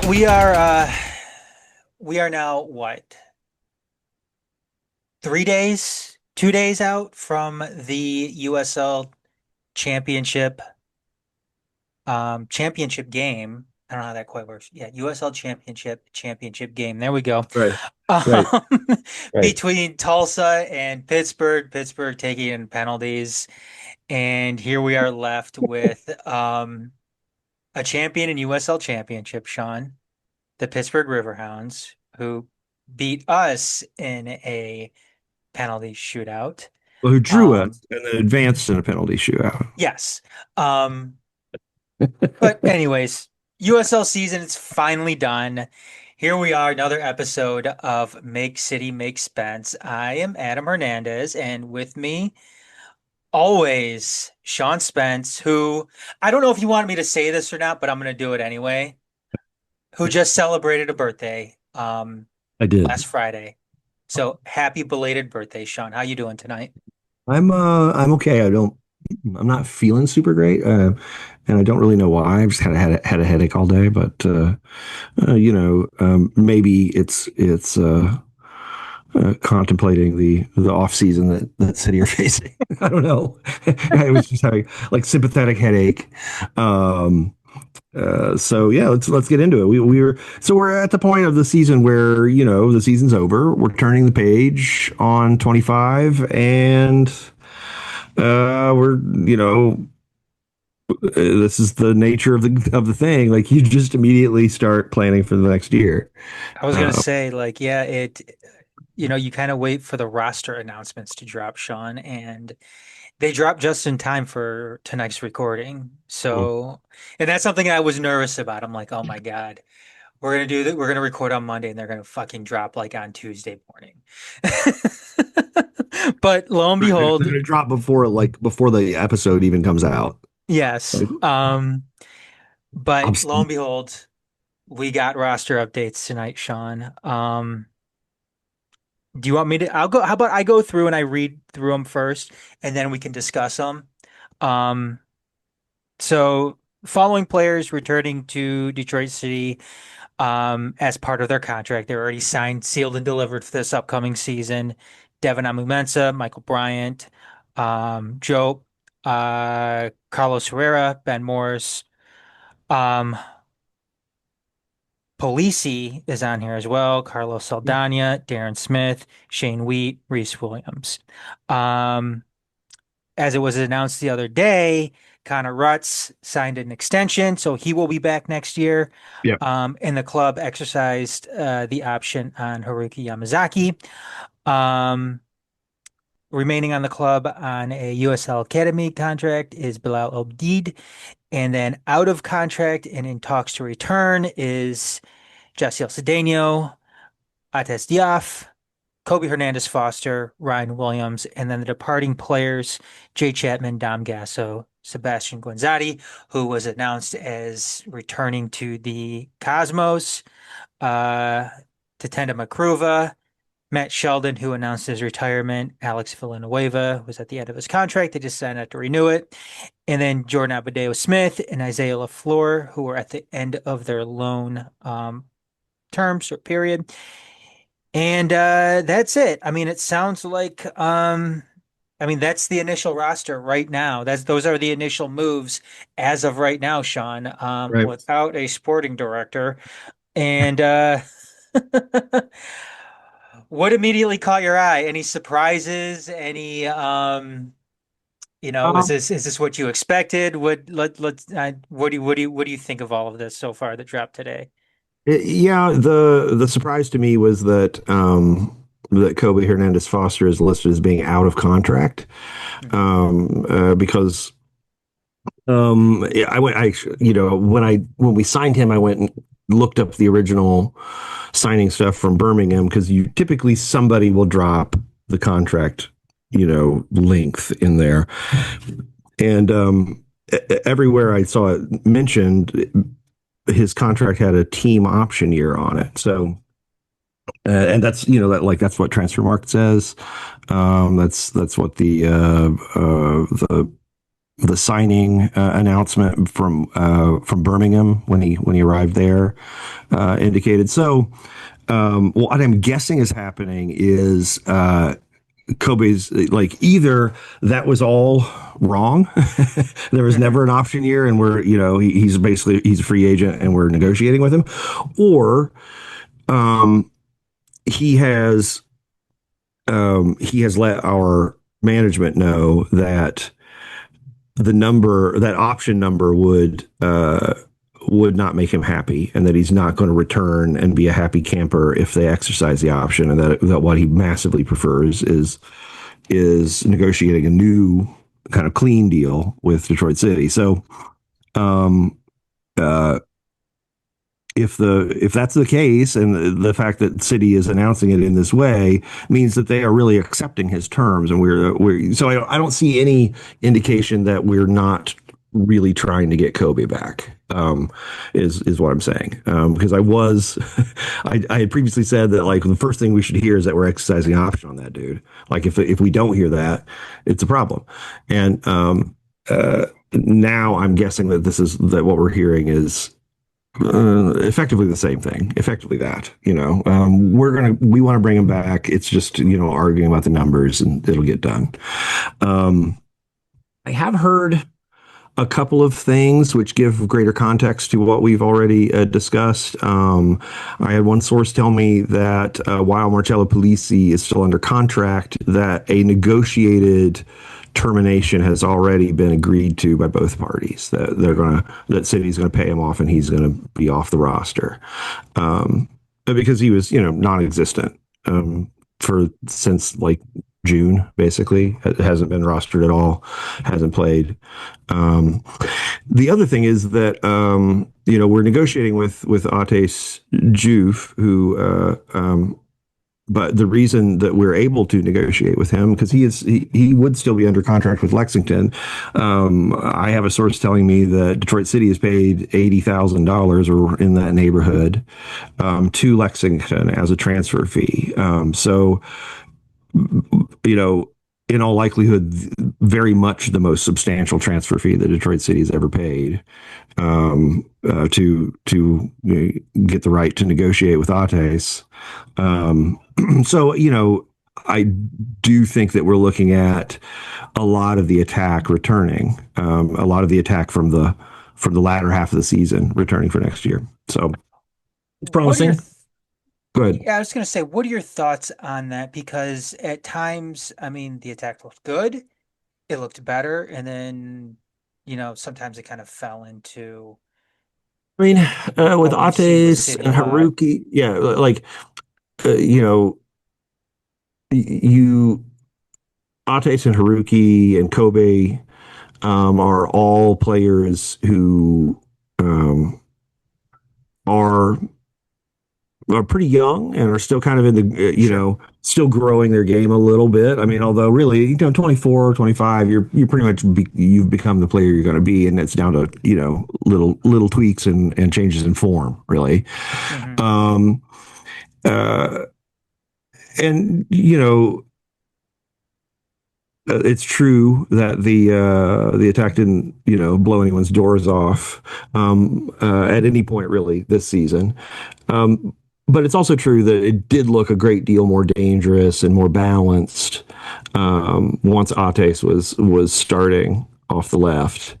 We are uh we are now what? 3 days, 2 days out from the USL championship championship game. I don't know how that quite works. Yeah, USL championship game. There we go. Right, right, Um, right. between Tulsa and Pittsburgh taking in penalties, and here we are left with a champion in USL championship, Sean, the Pittsburgh Riverhounds, who beat us in a penalty shootout. Well, who drew Um, us and then advanced in a penalty shootout? yes. But anyways, USL season is finally done. Here we are, another episode of Make City Make Spence. I am Adam Hernandez, and with me, always Sean Spence, who I don't know if you want me to say this or not, but I'm going to do it anyway, who just celebrated a birthday I did. last Friday. So happy belated birthday, Sean. How you doing tonight? I'm okay. I'm not feeling super great. And I don't really know why. I've just had a headache all day, but maybe it's contemplating the off season that City are facing. I don't know. I was just having like sympathetic headache. Um, so yeah, let's get into it. We're at the point of the season where the season's over. We're turning the page on 25, and we're this is the nature of the thing. Like you just immediately start planning for the next year. I was gonna Uh, say, like, yeah, you kind of wait for the roster announcements to drop, Sean, and they drop just in time for tonight's recording. So, and that's something I was nervous about. I'm like, oh my God, we're gonna do that. We're gonna record on Monday, and they're gonna fucking drop like on Tuesday morning. But lo and right, they're behold, gonna drop before the episode even comes out. yes. Like, But lo and obscene. behold, we got roster updates tonight, Sean. Do you want me to? I'll go. How about I go through and I read through them first, and then we can discuss them. Um, so following players returning to Detroit City, as part of their contract, they're already signed, sealed, and delivered for this upcoming season. Devin Amumensa, Michael Bryant, Joe, Carlos Herrera, Ben Morris, um, Polisi is on here as well. Carlos Saldana, Darren Smith, Shane Wheat, Reese Williams. Um, as it was announced the other day, Connor Rutz signed an extension, so he will be back next year. Yep. And the club exercised the option on Haruki Yamazaki. Um, remaining on the club on a USL Academy contract is Bilal Obdid. And then out of contract and in talks to return is Jassiel Cedeno, Ates Diaf, Kobe Hernandez Foster, Ryan Williams, and then the departing players, Jay Chapman, Dom Gasso, Sebastian Guanzati, who was announced as returning to the Cosmos, uh, Tatenda Makruva, Matt Sheldon, who announced his retirement, Alex Villanueva was at the end of his contract. They just signed not to renew it. And then Jordan Abadeo Smith and Isaiah LaFleur, who were at the end of their loan terms or period. And that's it. I mean, it sounds like I mean that's the initial roster right now. Those are the initial moves as of right now, Sean, Right. without a sporting director. And what immediately caught your eye? Any surprises? Any Um, is this what you expected? What do you think of all of this so far that dropped today? yeah, the surprise to me was that Kobe Hernandez Foster is listed as being out of contract, Mhm. because yeah, when we signed him, I went and looked up the original signing stuff from Birmingham, because you typically somebody will drop the contract length in there, and everywhere I saw it mentioned, his contract had a team option year on it. So, and that's that's what Transfermarkt says. That's what the the signing announcement from Birmingham when he arrived there indicated. So, what I'm guessing is happening is Kobe's like either that was all wrong. There was Hmm. never an option year, and he's a free agent, and we're negotiating with him, or um, he has he has let our management know that that option number would not make him happy, and that he's not going to return and be a happy camper if they exercise the option, and that what he massively prefers is negotiating a new kind of clean deal with Detroit City. So, um, uh, if that's the case, and the fact that City is announcing it in this way means that they are really accepting his terms, and we're so I don't see any indication that we're not really trying to get Kobe back. Is what I'm saying. Because I had previously said that like the first thing we should hear is that we're exercising option on that dude. Like if we don't hear that, it's a problem. And now I'm guessing that what we're hearing is effectively the same thing. Effectively that, we want to bring him back. It's just, arguing about the numbers and it'll get done. Um, I have heard a couple of things which give greater context to what we've already discussed. I had one source tell me that while Marcello Polisi is still under contract, that a negotiated termination has already been agreed to by both parties. That City's gonna pay him off and he's gonna be off the roster, because he was non-existent for since like June, basically. It hasn't been rostered at all, hasn't played. Um, the other thing is that we're negotiating with Ates Juf, who but the reason that we're able to negotiate with him because he would still be under contract with Lexington. I have a source telling me that Detroit City has paid $80,000 or in that neighborhood to Lexington as a transfer fee. So in all likelihood, very much the most substantial transfer fee that Detroit City has ever paid to get the right to negotiate with Ates. So I do think that we're looking at a lot of the attack returning, a lot of the attack from the latter half of the season returning for next year. So it's What are your promising. Good. Yeah, I was going to say, what are your thoughts on that? Because at times, I mean, the attack looked good, it looked better, and then, sometimes it kind of fell into I mean, with what we've seen with Ates City and a lot. Haruki, yeah, like you know, you Ates and Haruki and Kobe are all players who um, are are pretty young and are still kind of in the Sure. still growing their game a little bit. I mean, although really 24 or 25, you're pretty much you've become the player you're going to be, and it's down to little tweaks and changes in form really. Hmm. um uh and it's true that the attack didn't blow anyone's doors off at any point really this season. Um, but it's also true that it did look a great deal more dangerous and more balanced once Ates was starting off the left,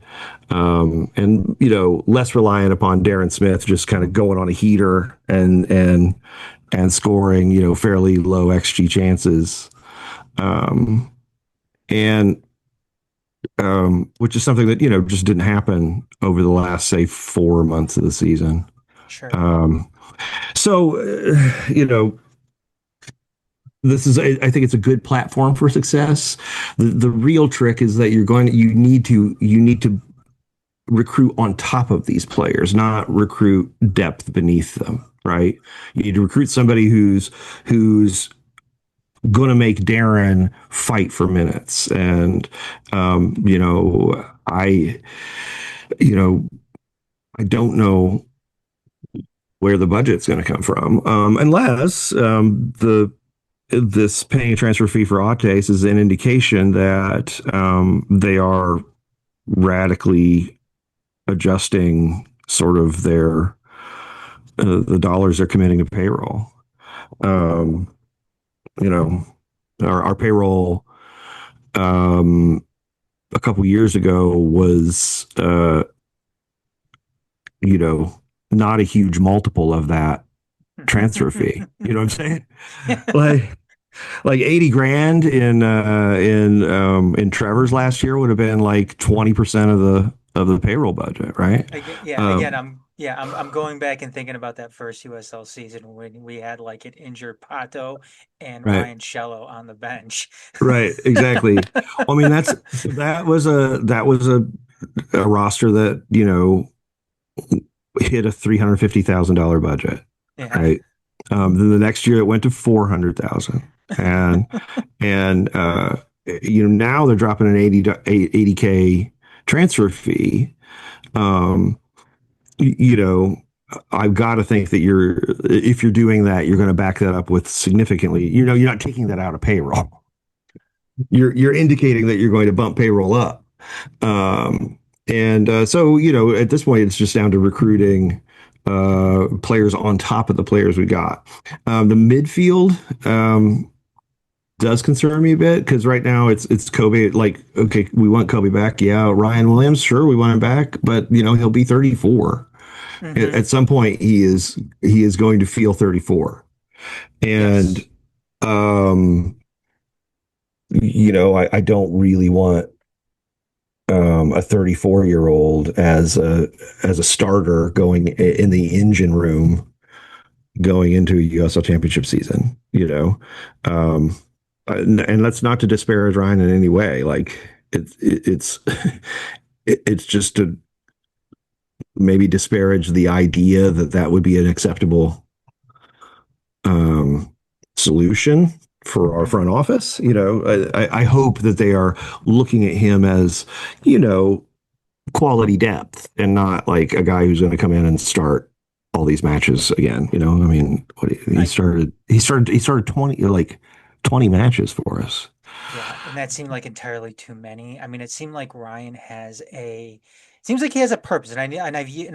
and less reliant upon Darren Smith just kind of going on a heater and scoring fairly low XG chances, um, and which is something that just didn't happen over the last say 4 months of the season. Sure. Um, so this is I think it's a good platform for success. The real trick is that you need to recruit on top of these players, not recruit depth beneath them. Right? You need to recruit somebody who's going to make Darren fight for minutes. And, you know, I don't know where the budget's going to come from, unless the this paying a transfer fee for Ates is an indication that they are radically adjusting sort of their the dollars they're committing to payroll. Um, you know, our payroll um, a couple years ago was you know not a huge multiple of that transfer fee. You know what I'm saying? Like 80 grand in Trevor's last year would have been like 20% of the payroll budget, right? Again, Um, I'm going back and thinking about that first USL season when we had like an injured Pato and right, Ryan Shello on the bench. right, exactly. Well, I mean, that was a roster that hit a $350,000 budget, Yeah. right? Then the next year it went to 400,000, and and now they're dropping an 80K transfer fee. Um, you know, I've got to think that if you're doing that, you're going to back that up with significantly. You're not taking that out of payroll. You're indicating that you're going to bump payroll up. And so, at this point, it's just down to recruiting players on top of the players we got. The midfield does concern me a bit because right now it's Kobe. Like, okay, we want Kobe back. Yeah, Ryan Williams, sure, we want him back, but he'll be 34. Hmm. At some point. He is going to feel 34, and Yes. um, I don't really want a 34-year-old as a starter going in the engine room going into a USL Championship season. And that's not to disparage Ryan in any way. Like it's it's just to maybe disparage the idea that that would be an acceptable um, solution for our Hmm. front office. I hope that they are looking at him as, quality depth and not like a guy who's going to come in and start all these matches again. I mean, I he started 20 matches for us. Yeah, and that seemed like entirely too many. I mean, it seemed like Ryan seems like he has a purpose, and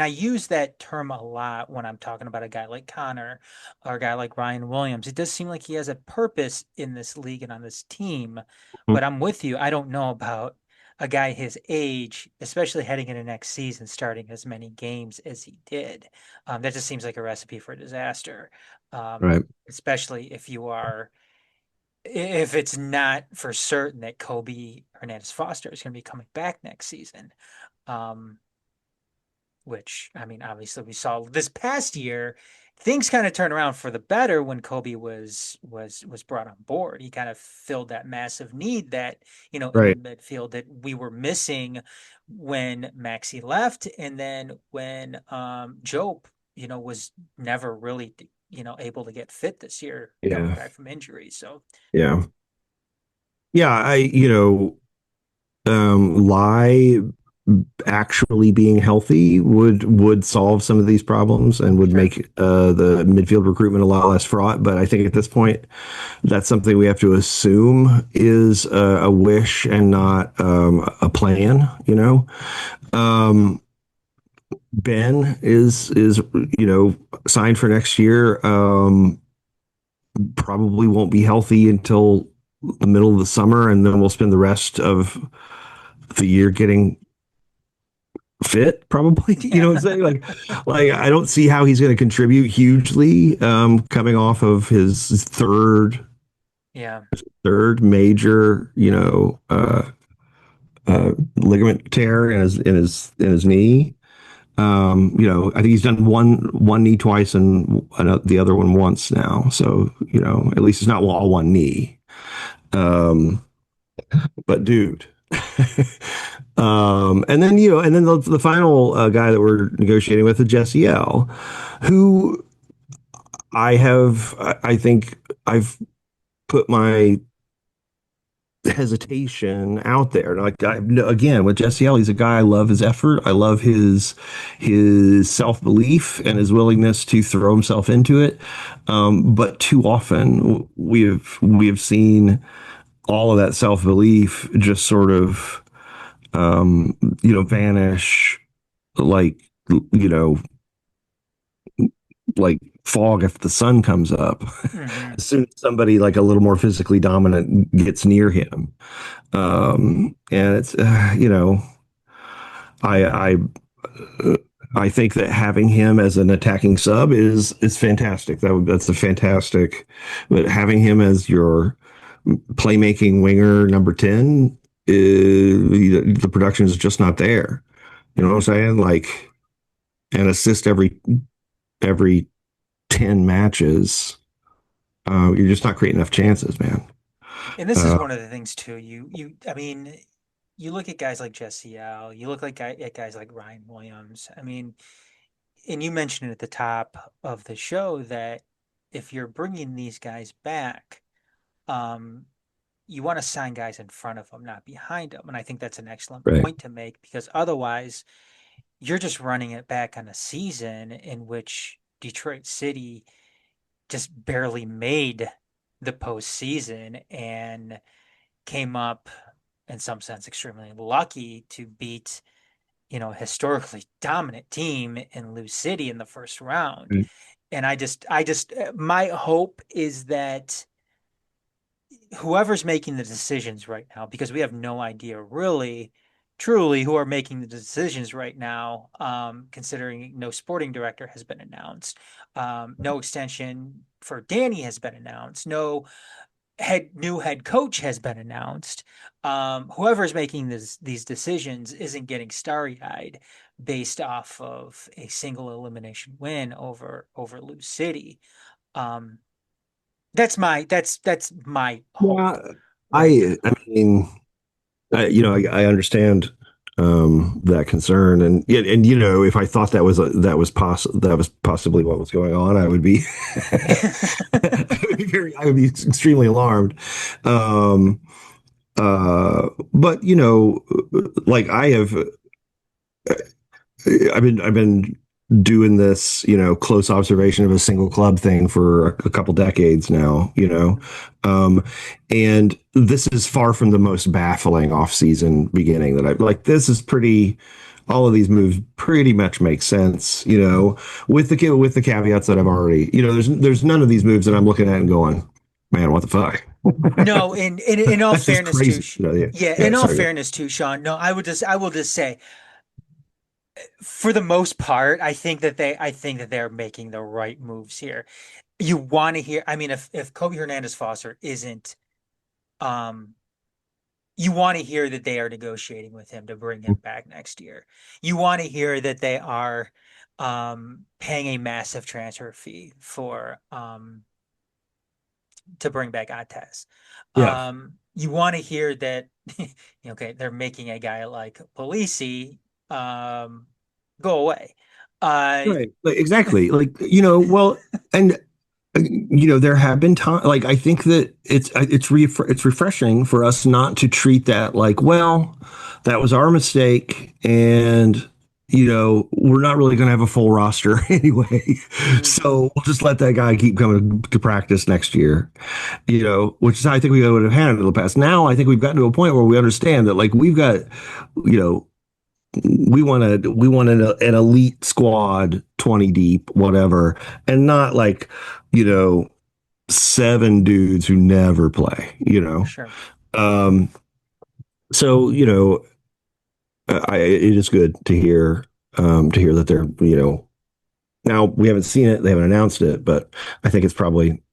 I use that term a lot when I'm talking about a guy like Connor or a guy like Ryan Williams. It does seem like he has a purpose in this league and on this team, but I'm with you. I don't know about a guy his age, especially heading into next season, starting as many games as he did. That just seems like a recipe for disaster, Right. especially if it's not for certain that Kobe Hernandez Foster is going to be coming back next season. Um, which I mean, obviously we saw this past year, things kind of turned around for the better when Kobe was brought on board. He kind of filled that massive need that, in the Right. midfield that we were missing when Maxi left, and then when Jope, was never really, able to get fit this year coming Yeah. back from injury. So Yeah. Yeah. Lie actually being healthy would solve some of these problems and would sure. make the midfield recruitment a lot less fraught. But I think at this point, that's something we have to assume is a wish and not a plan. Um, Ben is signed for next year. Probably won't be healthy until the middle of the summer, and then we'll spend the rest of the year getting fit. Probably, you know Yeah. what I'm saying? Like I don't see how he's going to contribute hugely coming off of his Yeah. third major, ligament tear in his knee. I think he's done one knee twice and the other one once now. So at least it's not all one knee. Um, but dude, and then the final guy that we're negotiating with is Jesse L, who I think I've put my hesitation out there. Like again with Jesse L, he's a guy I love his effort. I love his self belief and his willingness to throw himself into it. But too often we have seen all of that self belief just sort of vanish like you know like fog if the sun comes up. Hmm. As soon as somebody like a little more physically dominant gets near him, and it's I I I think that having him as an attacking sub is fantastic. That's a fantastic, but having him as your playmaking winger number 10, the production is just not there. You know what I'm Hmm. saying? Like an assist every 10 matches. You're just not creating enough chances, man. And this is Uh, one of the things too. I mean, you look at guys like Jesse L. You look at guys like Ryan Williams. I mean, and you mentioned at the top of the show that if you're bringing these guys back, um, you want to sign guys in front of them, not behind them. And I think that's an excellent right. point to make because otherwise, you're just running it back on a season in which Detroit City just barely made the postseason and came up in some sense extremely lucky to beat, a historically dominant team in Lou City in the first round. And my hope is that whoever's making the decisions right now, because we have no idea really, truly who are making the decisions right now, considering no sporting director has been announced, no extension for Danny has been announced, no new head coach has been announced. Whoever's making these decisions isn't getting starry-eyed based off of a single elimination win over Lou City. Um, that's my Yeah, hope right now. I mean, I understand that concern, and if I thought that was possibly what was going on, I would be I would be extremely alarmed. Um, but like I've been doing this, close observation of a single club thing for a couple decades now, Mhm. um, and this is far from the most baffling off-season beginning that I've like. This is pretty. All of these moves pretty much make sense, with the caveats that I've already, there's none of these moves that I'm looking at and going, man, what the fuck? No, in all That's just fairness too, crazy. Yeah, yeah, yeah. in all Sorry. fairness too, Sean. No, I will just say, for the most part, I think that they're making the right moves here. You want to hear, I mean, if Kobe Hernandez Foster isn't, um, you want to hear that they are negotiating with him to bring him back next year. You want to hear that they are, paying a massive transfer fee for, to bring back Ates. Yeah. You want to hear that, okay, they're making a guy like Polisi, um, go away. Uh, Right. Like, exactly. Like, well, and there have been times like I think that it's refreshing for us not to treat that like, well, that was our mistake, and we're not really going to have a full roster anyway. mhm. So we'll just let that guy keep coming to practice next year, which is how I think we would have handled it in the past. Now I think we've gotten to a point where we understand that like we've got, you know, we want an elite squad 20 deep whatever, and not like you know seven dudes who never play, Sure. um so it is good to hear that they're now we haven't seen it, they haven't announced it, but I think it's probably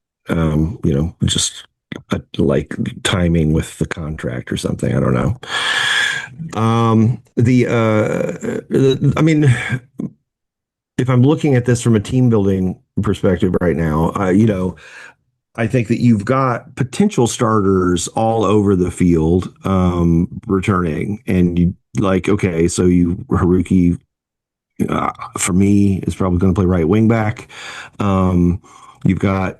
just like timing with the contract or something, I don't know. I mean, if I'm looking at this from a team building perspective right now, I think that you've got potential starters all over the field returning, and you like, okay, so Haruki, for me, is probably going to play right wing back. You've got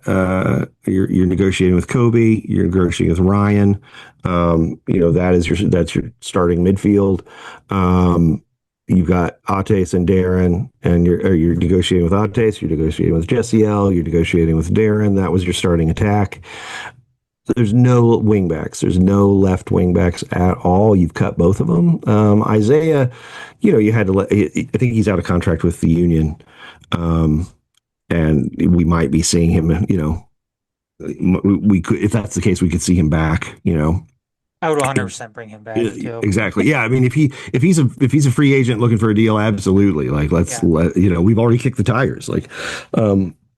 you're negotiating with Kobe, you're negotiating with Ryan. That's your starting midfield. Um, you've got Ates and Darren, and you're negotiating with Ates, you're negotiating with Jesse L, you're negotiating with Darren. That was your starting attack. There's no wingbacks. There's no left wingbacks at all. You've cut both of them. Isaiah, you had to let. I think he's out of contract with the union, um, and we might be seeing him. We could, if that's the case, we could see him back. I would 100% bring him back too. Exactly. Yeah. I mean, if he's a free agent looking for a deal, absolutely. Like, let's Yeah. we've already kicked the tires. Like,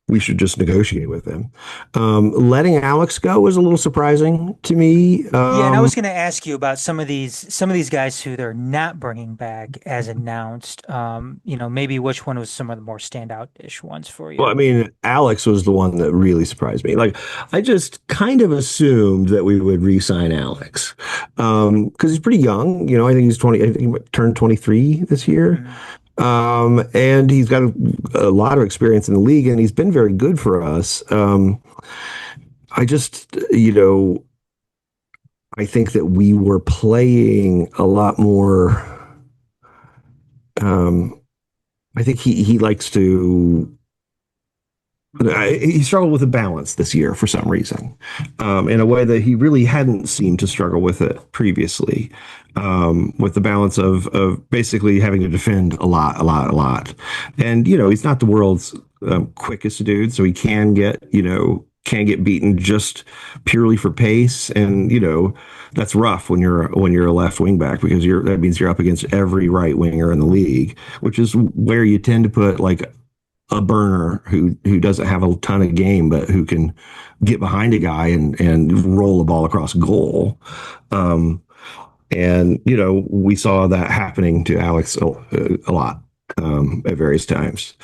we should just negotiate with him. Letting Alex go was a little surprising to me. Yeah, and I was going to ask you about some of these guys who they're not bringing back as announced. Maybe which one was some of the more standout-ish ones for Well, you. I mean, Alex was the one that really surprised me. Like, I just kind of assumed that we would re-sign Alex, because he's pretty young. I think he's 20. I think he turned 23 this year. Mhm. And he's got a lot of experience in the league, and he's been very good for us. I just, I think that we were playing a lot more. Um, I think he likes to. He struggled with a balance this year for some reason, in a way that he really hadn't seemed to struggle with it previously, with the balance of basically having to defend a lot, a lot, a lot. And he's not the world's quickest dude, so he can get beaten just purely for pace, and that's rough when you're a left wing back, because that means you're up against every right winger in the league, which is where you tend to put like a burner who doesn't have a ton of game, but who can get behind a guy and roll the ball across goal. Um, and we saw that happening to Alex a lot, at various times.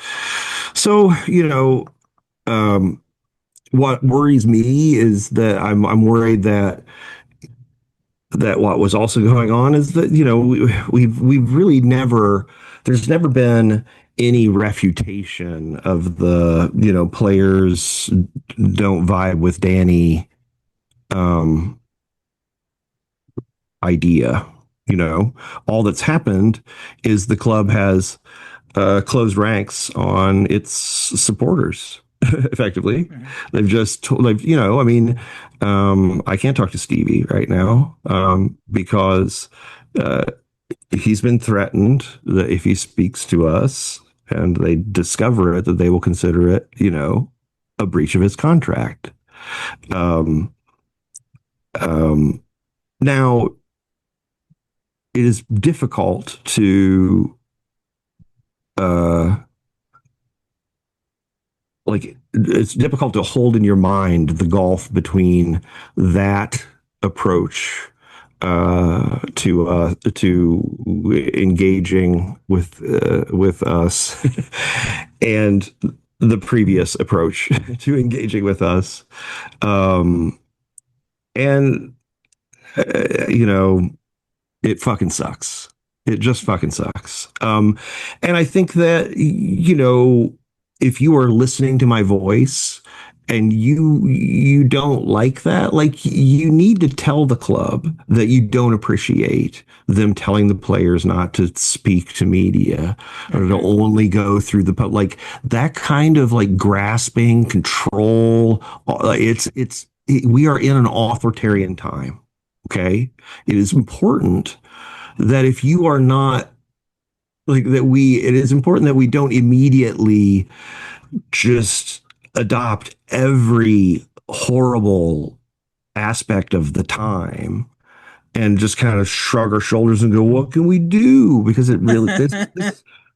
So um, what worries me is that I'm worried that what was also going on is that we've really never there's never been any refutation of the players don't vibe with Danny um idea. All that's happened is the club has closed ranks on its supporters. Effectively, Mhm. I mean, I can't talk to Stevie right now, because uh, he's been threatened that if he speaks to us and they discover it, that they will consider it, a breach of his contract. Um, um, Now, it is difficult to uh, it's difficult to hold in your mind the gulf between that approach to engaging with us and the previous approach to engaging with us, um, and you know it fucking sucks. It just fucking sucks. And I think that, if you are listening to my voice and you don't like that, like, you need to tell the club that you don't appreciate them telling the players not to speak to media or to Mhm. only go through like that kind of like grasping control. We are in an authoritarian time. Okay. It is important that if you are not it is important that we don't immediately just adopt every horrible aspect of the time and just kind of shrug our shoulders and go, what can we do? Because it really,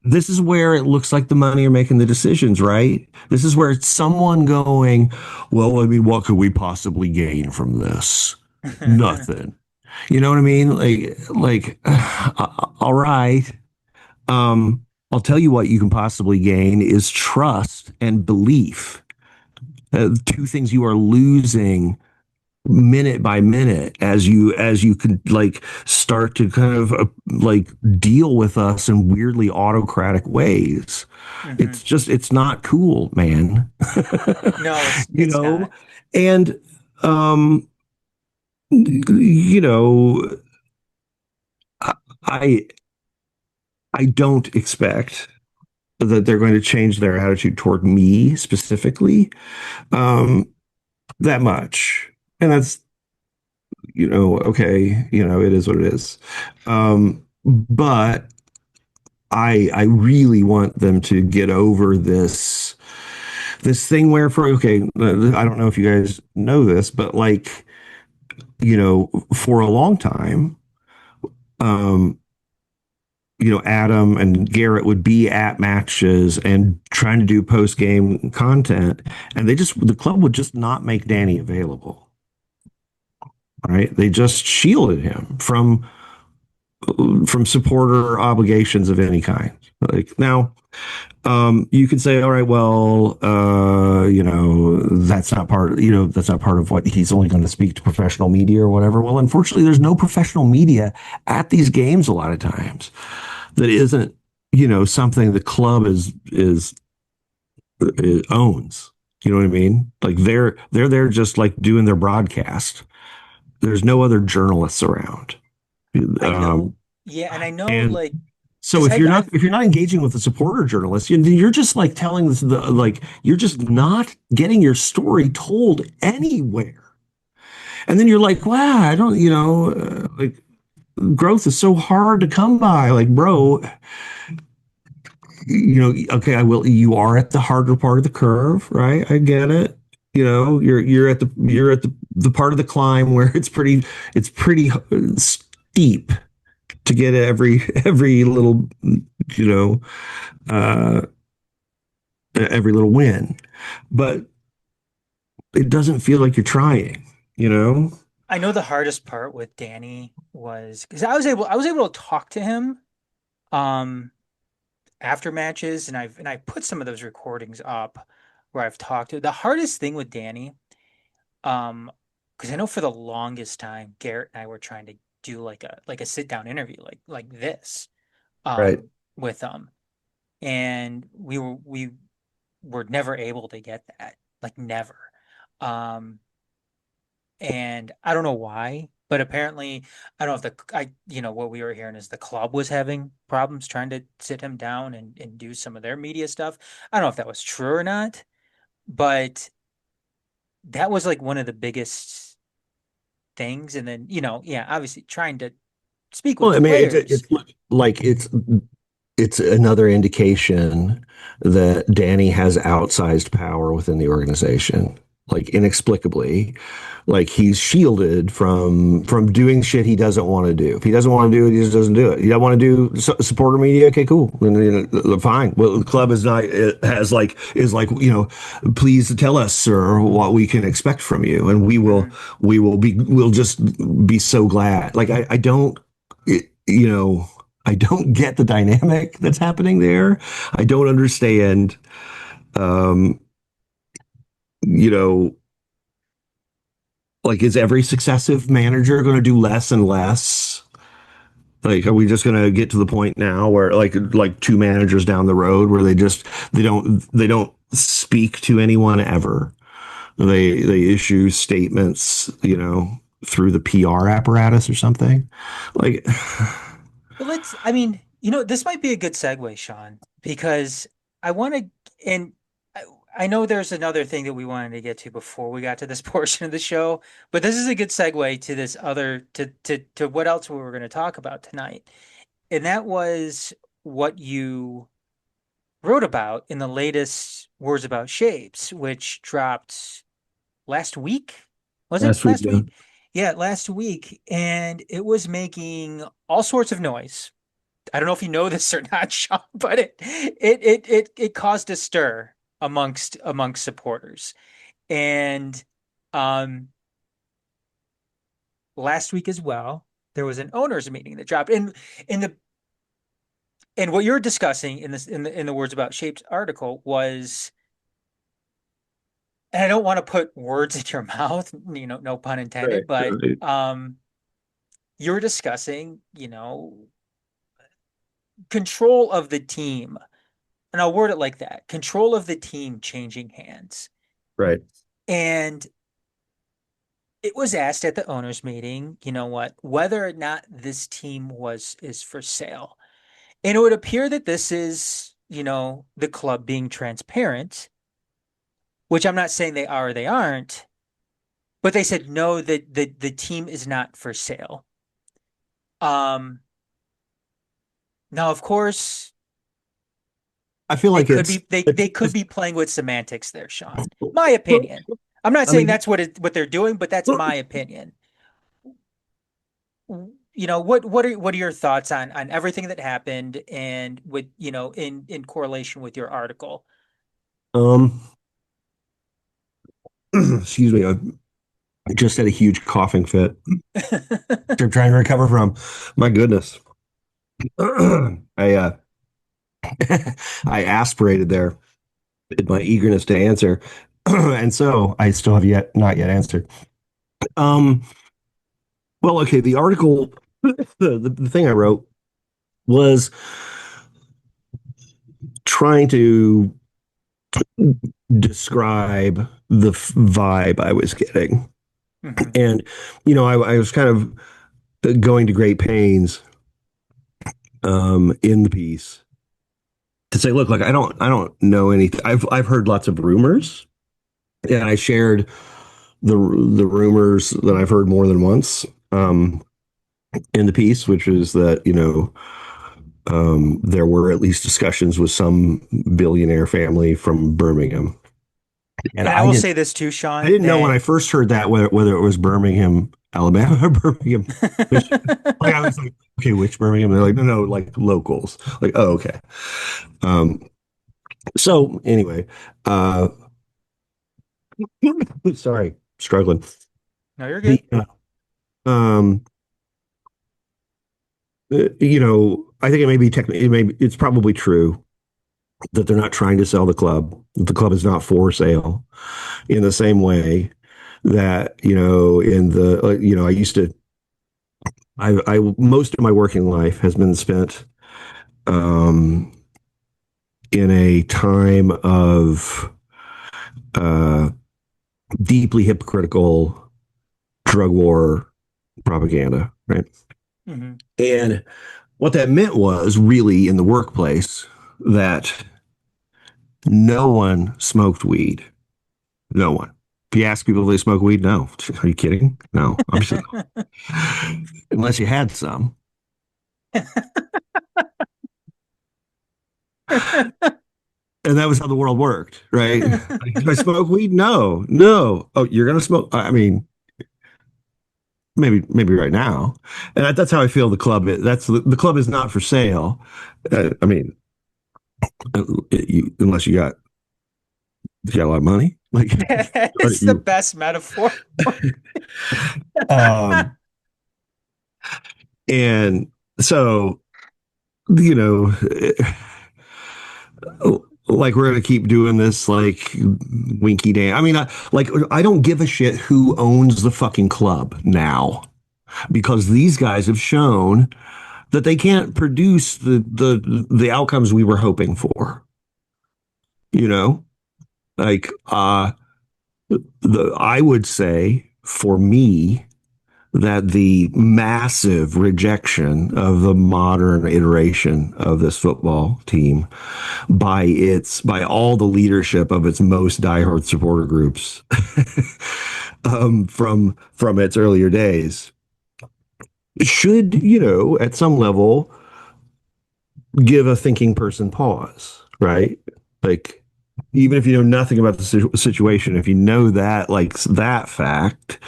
this is where it looks like the money are making the decisions, right? This is where it's someone going, well, I mean, what could we possibly gain from this? Nothing. You know what I mean? All right. I'll tell you what you can possibly gain is trust and belief. Two things you are losing minute by minute as you can start to kind of deal with us in weirdly autocratic ways. Mhm. It's not cool, man. No, it's you it's know, not. and um, you know, I I don't expect that they're going to change their attitude toward me specifically, um, that much. and that's, okay, it is what it is. But I really want them to get over this thing where for okay, I don't know if you guys know this, but like, for a long time, um, Adam and Garrett would be at matches and trying to do post game content, and the club would just not make Danny available. Right? They just shielded him from supporter obligations of any kind. Like now, you could say, all right, well, that's not part of what he's only going to speak to professional media or whatever. Well, unfortunately, there's no professional media at these games a lot of times that isn't, something the club is owns. You know what I mean? Like they're there just like doing their broadcast. There's no other journalists around. I know. Um, Yeah, and I know and like so because I've if you're not engaging with the supporter journalist, you're just like telling you're just not getting your story told anywhere. And then you're like, wow, I don't, like growth is so hard to come by. Like, bro, okay, I will. You are at the harder part of the curve, right? I get it. You're at the part of the climb where it's pretty steep to get every little, you know, uh, every little win, but it doesn't feel like you're trying, you know? I know the hardest part with Danny was because I was able to talk to him um after matches, and I put some of those recordings up where I've talked to. The hardest thing with Danny, um, because I know for the longest time Garrett and I were trying to do like a sit down interview like this Right. with him, and we were never able to get that, like never. Um, and I don't know why, but apparently I don't know if what we were hearing is the club was having problems trying to sit him down and do some of their media stuff. I don't know if that was true or not, but that was like one of the biggest things. And then, yeah, obviously trying to speak with Well, the I mean, players. it's like it's another indication that Danny has outsized power within the organization, like inexplicably. Like he's shielded from doing shit he doesn't want to do. If he doesn't want to do it, he just doesn't do it. You don't want to do supporter media? Okay, cool. Then, fine. Well, the club is not it has like is like please tell us, sir, what we can expect from you, and Mhm. we'll just be so glad. Like I don't it, you know I don't get the dynamic that's happening there. I don't understand. Um, you know, like, is every successive manager going to do less and less? Like, are we just going to get to the point now where, like two managers down the road, where they don't speak to anyone ever? They issue statements, through the PR apparatus or something. Like, But I mean, this might be a good segue, Sean, because I want to, and I, I know there's another thing that we wanted to get to before we got to this portion of the show, but this is a good segue to this other, to what else we were going to talk about tonight. And that was what you wrote about in the latest Words About Shapes, which dropped last week. Was it last week, last yeah. week? Yeah, last week. And it was making all sorts of noise. I don't know if you know this or not, Sean, but it caused a stir amongst supporters. And um last week as well, there was an owners meeting that dropped. In the and what you're discussing in the Words About Shapes article was, and I don't want to put words in your mouth, no pun Right. intended, but Right. you're discussing, control of the team. And I'll word it like that, control of the team changing hands. Right. And it was asked at the owners meeting, whether or not this team is for sale. And it would appear that this is, the club being transparent, which I'm not saying they are or they aren't, but they said no, that the team is not for sale. Um, Now, of course, I feel like they could be playing with semantics there, Sean. My well, opinion. I'm not I saying mean, that's what they're doing, but that's my opinion. What are your thoughts on everything that happened and with, in correlation with your article? um, excuse me, I just had a huge coughing fit. I'm trying to recover from. My goodness, I I aspirated there in my eagerness to answer, and so I still have yet not yet answered. Um, well, okay, the article, the thing I wrote was trying to describe the vibe I was getting. Hmm. And, I was kind of going to great pains in the piece to say, look, like I don't know anything. I've heard lots of rumors, and I shared the rumors that I've heard more than once in the piece, which is that, there were at least discussions with some billionaire family from Birmingham. And And I will say this too, I Sean, didn't know when that I first heard that whether it was Birmingham, Alabama, or Birmingham, Michigan. Like I was like, okay, which Birmingham? They're like, no, no, like locals. Like, oh, okay. Um, so anyway, uh, sorry, struggling. no, you're good. The um, I think it may be technically, it's probably true that they're not trying to sell the club. The club is not for sale in the same way that, in the, I used to, I most of my working life has been spent um, in a time of uh, deeply hypocritical drug war propaganda, right? Hmm. And what that meant was really in the workplace that no one smoked weed. No one. If you ask people if they smoke weed, no. Are you kidding? No, obviously not. Unless you had some. And that was how the world worked, right? Did I smoke weed? No, no. Oh, you're gonna smoke? I mean, maybe right now. And that's how I feel. The club is. That's the club is not for sale. I mean, unless you got a lot of money, like It's the you. best metaphor. Um, and so you know. Like we're gonna keep doing this like winky dance. I mean, I don't give a shit who owns the fucking club now because these guys have shown that they can't produce the outcomes we were hoping for. You know, like I would say for me that the massive rejection of the modern iteration of this football team by all the leadership of its most diehard supporter groups from its earlier days should at some level give a thinking person pause, right? Like even if you know nothing about the situation, if you know that like that fact,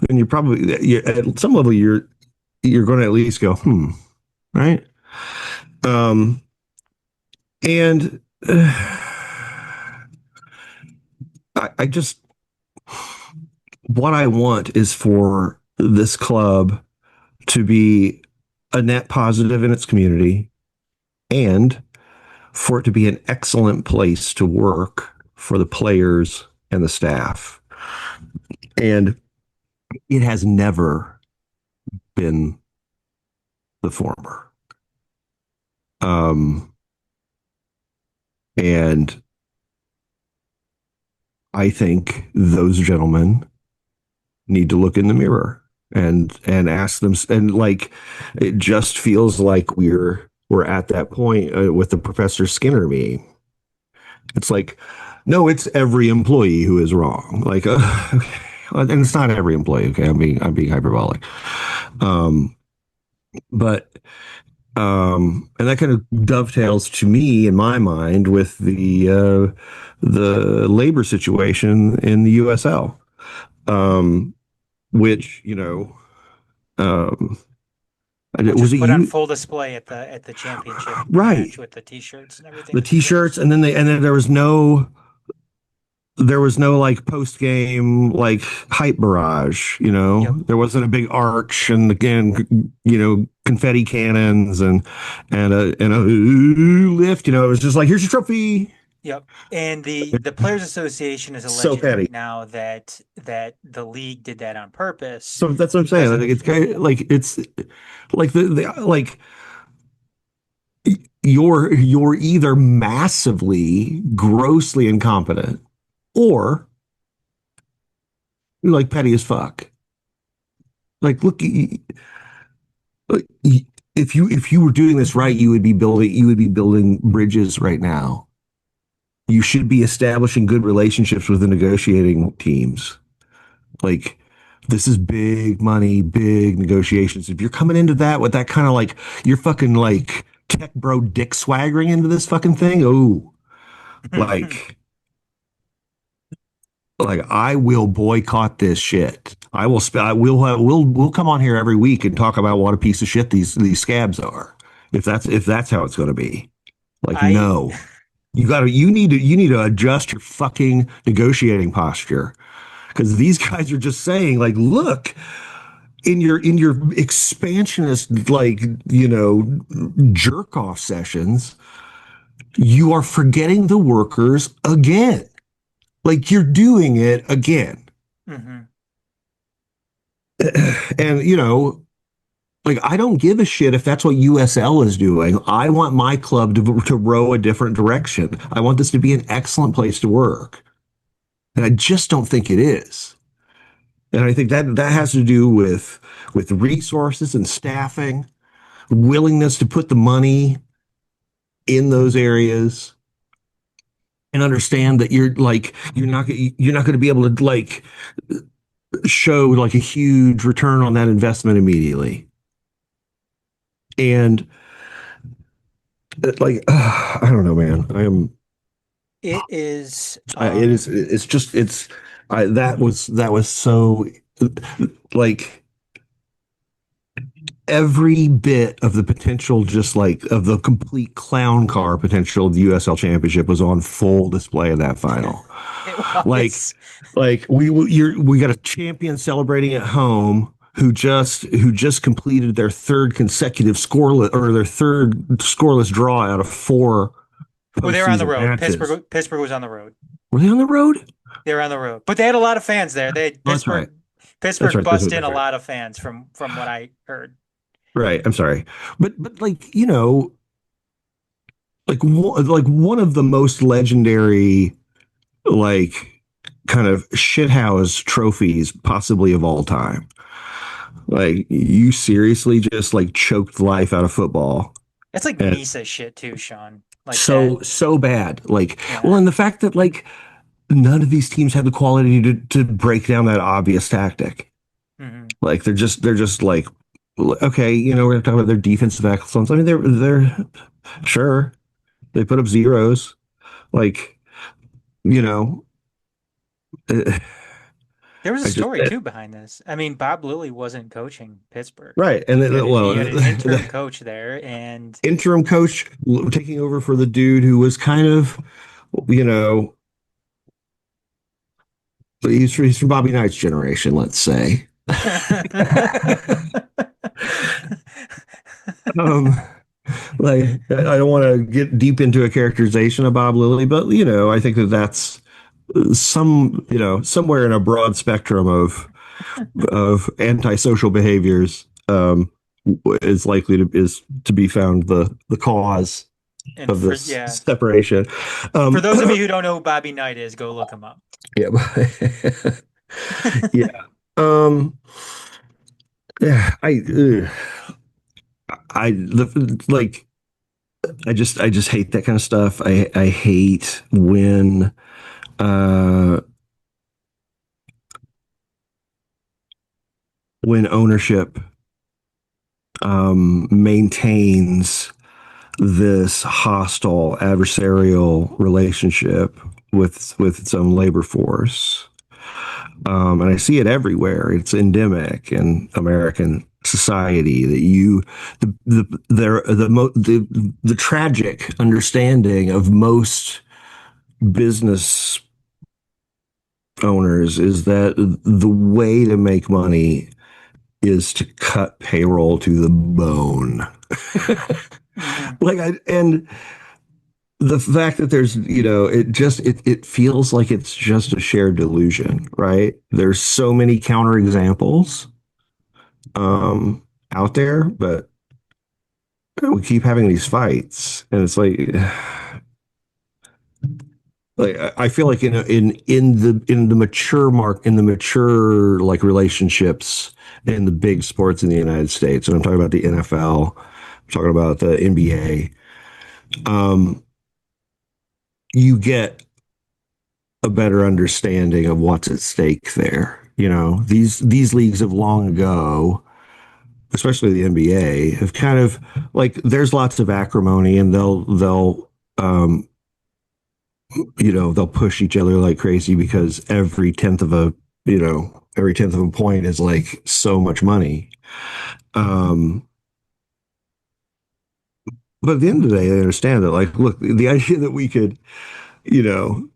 then at some level you're going to at least go right. um and I just what I want is for this club to be a net positive in its community and for it to be an excellent place to work for the players and the staff. And it has never been the former. Um, and I think those gentlemen need to look in the mirror and ask them, and like it just feels like we're at that point with the Professor Skinner meme. It's like, no, it's every employee who is wrong. Like, okay. and it's not every employee. Okay, I'm being hyperbolic. Um, but and that kind of dovetails to me in my mind with the labor situation in the USL, um, which um, Which was was it put on you? full display at the championship Right, match with the t-shirts and everything the for the T-shirts, players. and then there was no like post game like hype barrage. Yep. There wasn't a big arch and again confetti cannons and a lift. It was just like, here's your trophy. Yep. And the Players Association is So alleging petty. right now that the league did that on purpose So that's what I'm saying. because Like, it's of kind of like it's like like you're either massively grossly incompetent or you're like petty as fuck. Like, look, like, if you were doing this right, you would be building bridges right now. You should be establishing good relationships with the negotiating teams. Like, this is big money, big negotiations. If you're coming into that with that kind of like, you're fucking like tech bro dick swaggering into this fucking thing. Oh, like, I will boycott this shit. We'll come on here every week and talk about what a piece of shit these scabs are. If that's how it's going to be. Like, I no, you need to adjust your fucking negotiating posture, because these guys are just saying like, look, in your expansionist like jerk off sessions, you are forgetting the workers again. Like, you're doing it again. mhm. And like, I don't give a shit if that's what USL is doing. I want my club to row a different direction. I want this to be an excellent place to work. And I just don't think it is. And I think that has to do with resources and staffing, willingness to put the money in those areas, and understand that you're not going to be able to like show like a huge return on that investment immediately. And like I don't know, man. It is It is. It's just. It's. That was so like every bit of the potential, just like of the complete clown car potential of the USL Championship was on full display in that final. it Like, was. we got a champion celebrating at home who just completed their third consecutive scoreless, or their third scoreless draw out of four Well, they were on the postseason road. matches. Pittsburgh was on the road. Were they on the road? They were on the road, but they had a lot of fans there. They Oh, that's right. That's Pittsburgh right. bussed in That's a right. lot of fans from what I heard. Right. I'm sorry, but like like one of the most legendary like kind of shithouse trophies possibly of all time. Like, you seriously just like choked life out of football. It's like And Misa shit too, Sean. Like that. so bad. Like, well, Yeah. and the fact that like none of these teams have the quality to break down that obvious tactic. Hmm. Like, they're just like, okay, we're gonna talk about their defensive excellence. I mean, they're sure they put up zeros. Like, you know, uh, There was a I just story too behind this. I mean, Bob Lilly wasn't coaching Pittsburgh. right. And then, He well, had an interim the coach there, and interim coach taking over for the dude who was kind of, you know, he's from Bobby Knight's generation, let's say. um, like, I don't want to get deep into a characterization of Bob Lilly, but I think that's somewhere in a broad spectrum of antisocial behaviors, is likely to be found the cause and of for this yeah, separation. for Um, those of you who don't know who Bobby Knight is, go look him up. yeah, yeah. Um, yeah, like, I just hate that kind of stuff. I hate when uh when ownership maintains this hostile adversarial relationship with its own labor force. And I see it everywhere. It's endemic in American society that the tragic understanding of most business owners is that the way to make money is to cut payroll to the bone. Hmm. And the fact that there's, it feels like it's just a shared delusion, right? There's so many counterexamples out there, but we keep having these fights, and it's like I feel like in the mature like relationships in the big sports in the United States, and I'm talking about the NFL, I'm talking about the NBA. Um, you get a better understanding of what's at stake there. These leagues have long ago, especially the NBA, have kind of like there's lots of acrimony, and they'll push each other like crazy because every tenth of a point is like so much money. Um, but at the end of the day, I understand that like, look, the idea that we could, you know,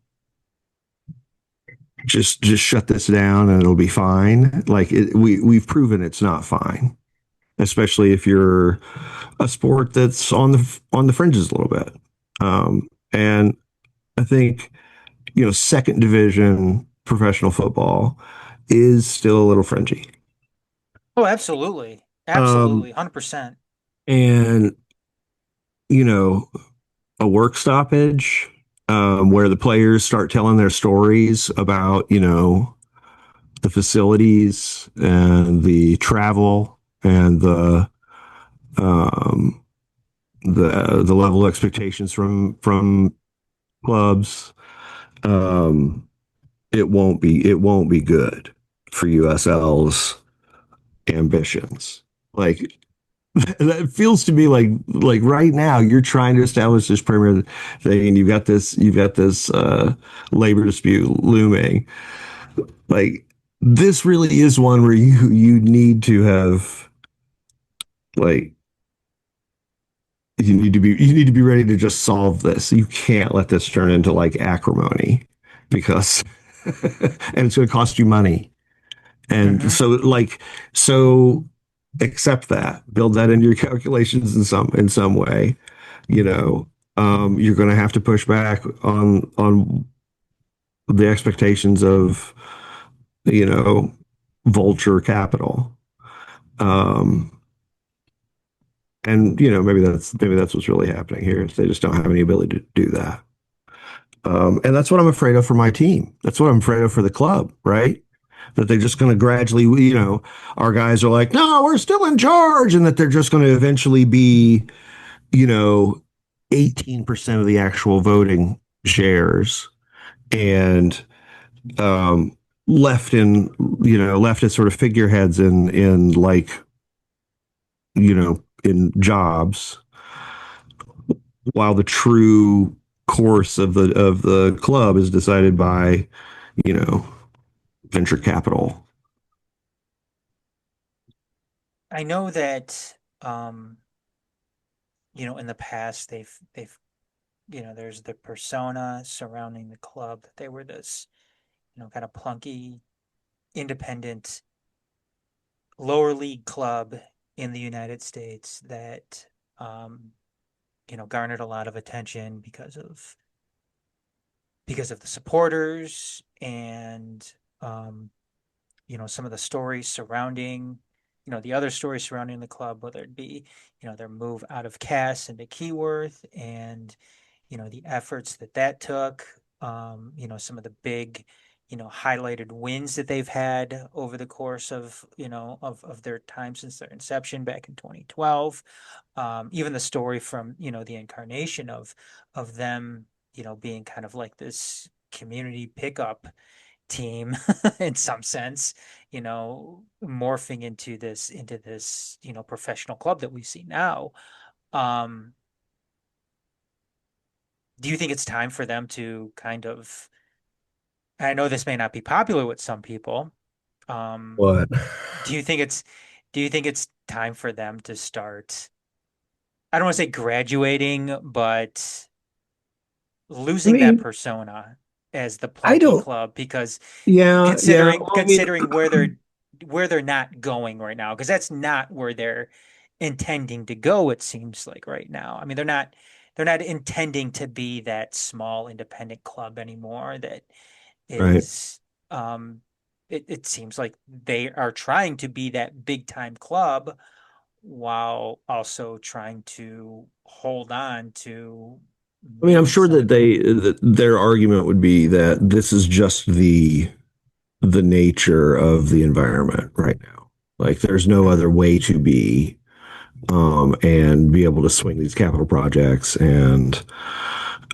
just shut this down and it'll be fine. Like we've proven it's not fine, especially if you're a sport that's on the fringes a little bit. And I think second division professional football is still a little fringy. Oh, absolutely. Um, Absolutely. 100%. and you know, a work stoppage where the players start telling their stories about the facilities and the travel and um, the level of expectations from clubs. Um, it won't be good for USL's ambitions. Like that feels to me like right now you're trying to establish this premier thing, and you've got this labor dispute looming. Like this really is one where you need to have like you need to be ready to just solve this. You can't let this turn into like acrimony because and it's going to cost you money. And Hmm. so accept that, build that into your calculations in some way. You know, you're going to have to push back on the expectations of you know vulture capital. Um, and maybe that's what's really happening here. Is they just don't have any ability to do that. And that's what I'm afraid of for my team. That's what I'm afraid of for the club, right? That they're just going to gradually, our guys are like, no, we're still in charge, and that they're just going to eventually be, you know, 18% of the actual voting shares, and um, left in, left as sort of figureheads in like, in jobs, while the true course of the club is decided by, you know, venture capital. I know that, in the past there's the persona surrounding the club that they were this, kind of plunky, independent, lower league club in the United States that, um, garnered a lot of attention because of the supporters and, um, some of the stories surrounding, the other stories surrounding the club, whether it be, their move out of Cass into Keyworth and, the efforts that took, some of the big, highlighted wins that they've had over the course of, of their time since their inception back in 2012. Even the story from, the incarnation of them, being kind of like this community pickup team in some sense, morphing into this, professional club that we see now. Um, do you think it's time for them to kind of, I know this may not be popular with some people. Um, But do you think it's, do you think it's time for them to start, I don't want to say graduating, but I losing that mean, persona as the I plucky don't. club because Yeah, yeah. considering Well, I mean, considering where they're not going right now, because that's not where they're intending to go, it seems like right now. I mean, they're not intending to be that small independent club anymore that right. is it seems like they are trying to be that big time club while also trying to hold on to I mean, I'm maybe sure some that of the their argument would be that this is just the nature of the environment right now. Like, there's no other Mhm. way to be, and be able to swing these capital projects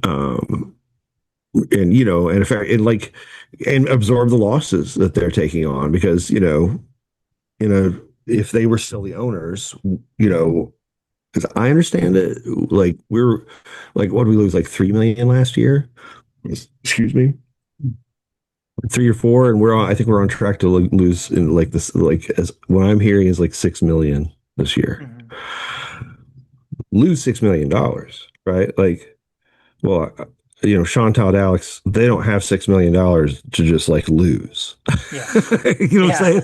um, and in fact, and absorb the losses that they're taking on because, if they were still the owners, you know, because I understand it, like what did we lose, like 3 million last year? Excuse me, 3 or 4, and I think we're on track to lose in like this, like as what I'm hearing is like 6 million this year. Mhm. Lose $6 million, right? Like, well, Sean Todd, Alex, they don't have $6 million to just like lose. Yeah. You know what I'm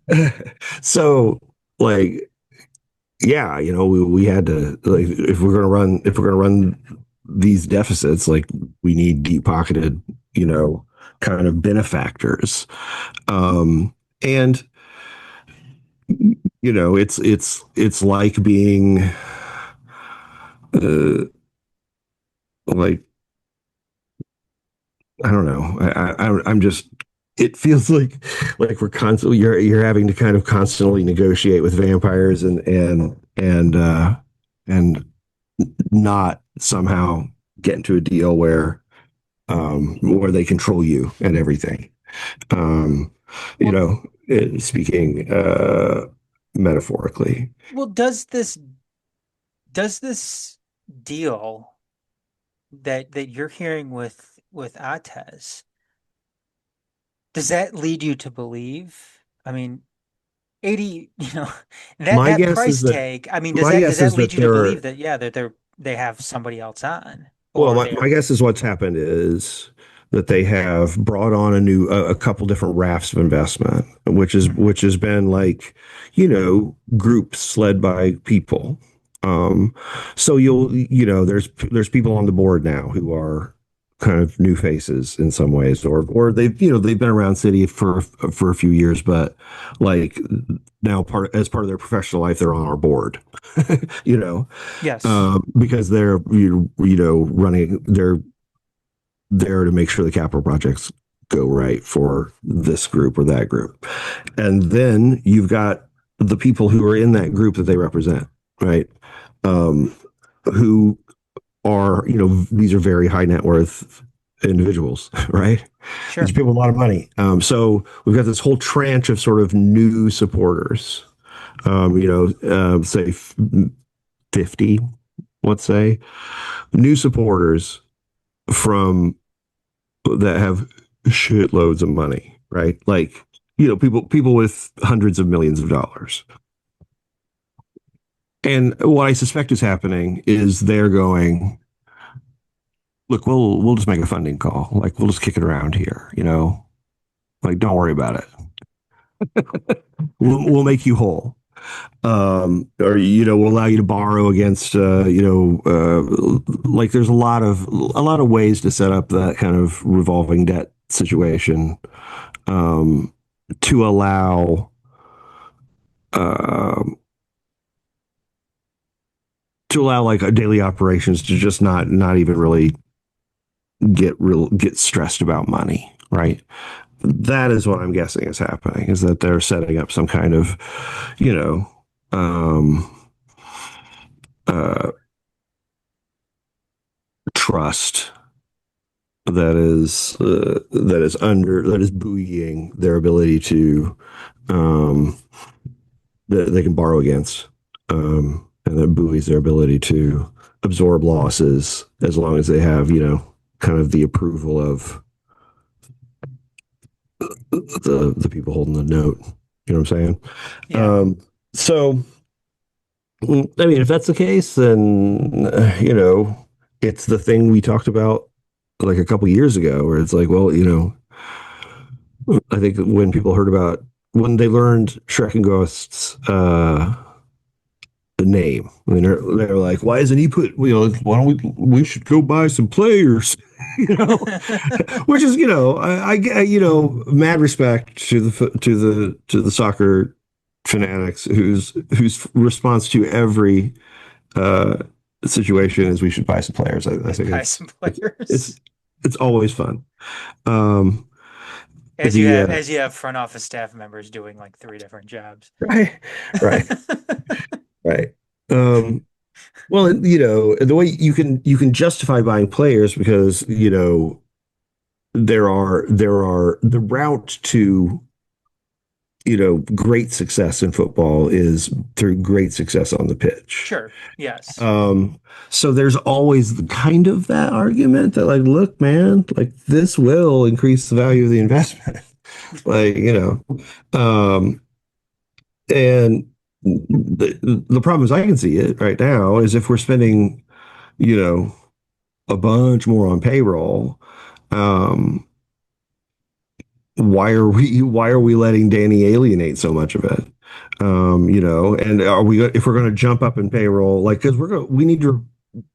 Yeah. saying? So, like, yeah, we had to, like, if we're gonna run these deficits, like, we need deep pocketed, kind of benefactors. And it's like being uh, like, I don't know. I'm just. It feels like we're constantly you're having to kind of constantly negotiate with vampires and not somehow get into a deal where they control you and everything. Um, you Well, know, speaking metaphorically. well, does this deal that you're hearing with Atez, does that lead you to believe? I mean, 80, that My that guess is price that tag, I mean, does my that does guess that is lead that you to there believe are. that yeah, that they have somebody else on Well, or my they're guess is what's happened is that they have brought on a couple different rafts of investment, Mhm. which has been like, groups led by people. Um, so there's people on the board now who are kind of new faces in some ways, or they've been around City for a few years, but like now as part of their professional life, they're on our board. you know, Yes, because they're running, they're there to make sure the capital projects go right for this group or that group, and then you've got the people who are in that group that they represent, right? Um, who are, these are very high net worth individuals, right? These are sure. people with a lot of money. So we've got this whole tranche of sort of new supporters. Say 50, let's say, new supporters from that have shitloads of money, right? Like, people with hundreds of millions of dollars. And what I suspect is happening is they're going, look, we'll just make a funding call. Like, we'll just kick it around here, like, don't worry about it. We'll make you whole. Or we'll allow you to borrow against like, there's a lot of ways to set up that kind of revolving debt situation, um to allow um like a daily operations to just not even really get stressed about money, right? That is what I'm guessing is happening, is that they're setting up some kind of, you know um uh trust, that is buoying their ability to um, that they can borrow against, and that buoys their ability to absorb losses as long as they have, kind of the approval of the people holding the note. You know what I'm saying? Yeah. So, I mean, if that's the case, then it's the thing we talked about like a couple years ago, where it's like, well, I think when people heard about when they learned Shrek and Ghost's the name. I mean, they're like, why isn't he put? Why don't we should go buy some players, you know? Which is, I get, mad respect to the soccer fanatics whose response to every uh, situation is we should buy some players. I think Buy some players. it's it's always fun. Um, As you have front office staff members doing like three different jobs. right, right, right. Um, well, the way you can justify buying players because there are the route to great success in football is through great success on the pitch. Sure. Yes. So there's always kind of that argument that like, look, man, like this will increase the value of the investment. like, and the problem is I can see it right now is if we're spending, you know, a bunch more on payroll, um, why are we letting Danny alienate so much of it? And are we if we're going to jump up in payroll, like because we need to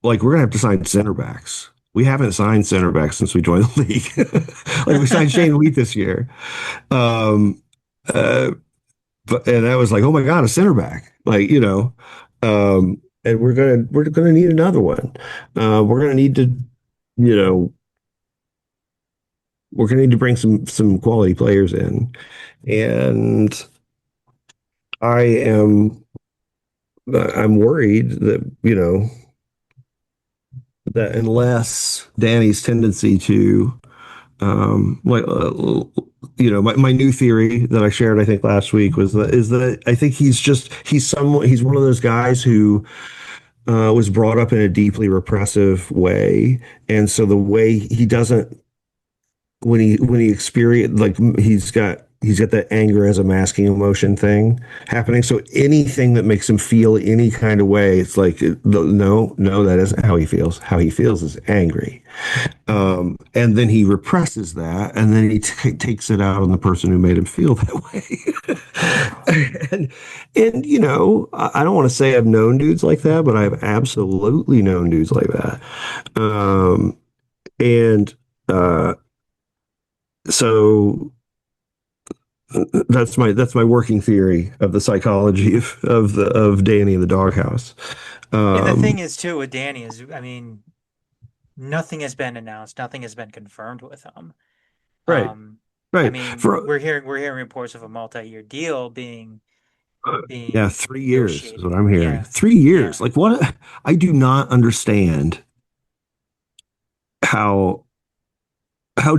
we're going to have to sign center backs. We haven't signed center backs since we joined the league. Like we signed Shane Wheat this year, um, uh, and that was like, oh my god, a center back, and we're gonna need another one. We're gonna need to, you know, we're gonna need to bring some quality players in, and I am I'm worried that that unless Danny's tendency to my new theory that I shared I think last week is that I think he's one of those guys who was brought up in a deeply repressive way, and so the way he doesn't when he experience like he's got that anger as a masking emotion thing happening. So anything that makes him feel any kind of way, it's like no, that isn't how he feels. How he feels is angry, and then he represses that, and then he takes it out on the person who made him feel that way. and I don't want to say I've known dudes like that, but I've absolutely known dudes like that. And so that's my working theory of the psychology of Danny in the doghouse. And the thing Um, is too with Danny is, I mean, nothing has been announced, nothing has been confirmed with him. right, Um, I right. mean, For we're hearing reports of a multi-year deal yeah, being 3 years is what negotiated. I'm hearing. Yeah, 3 years. yeah. Like what? I do not understand how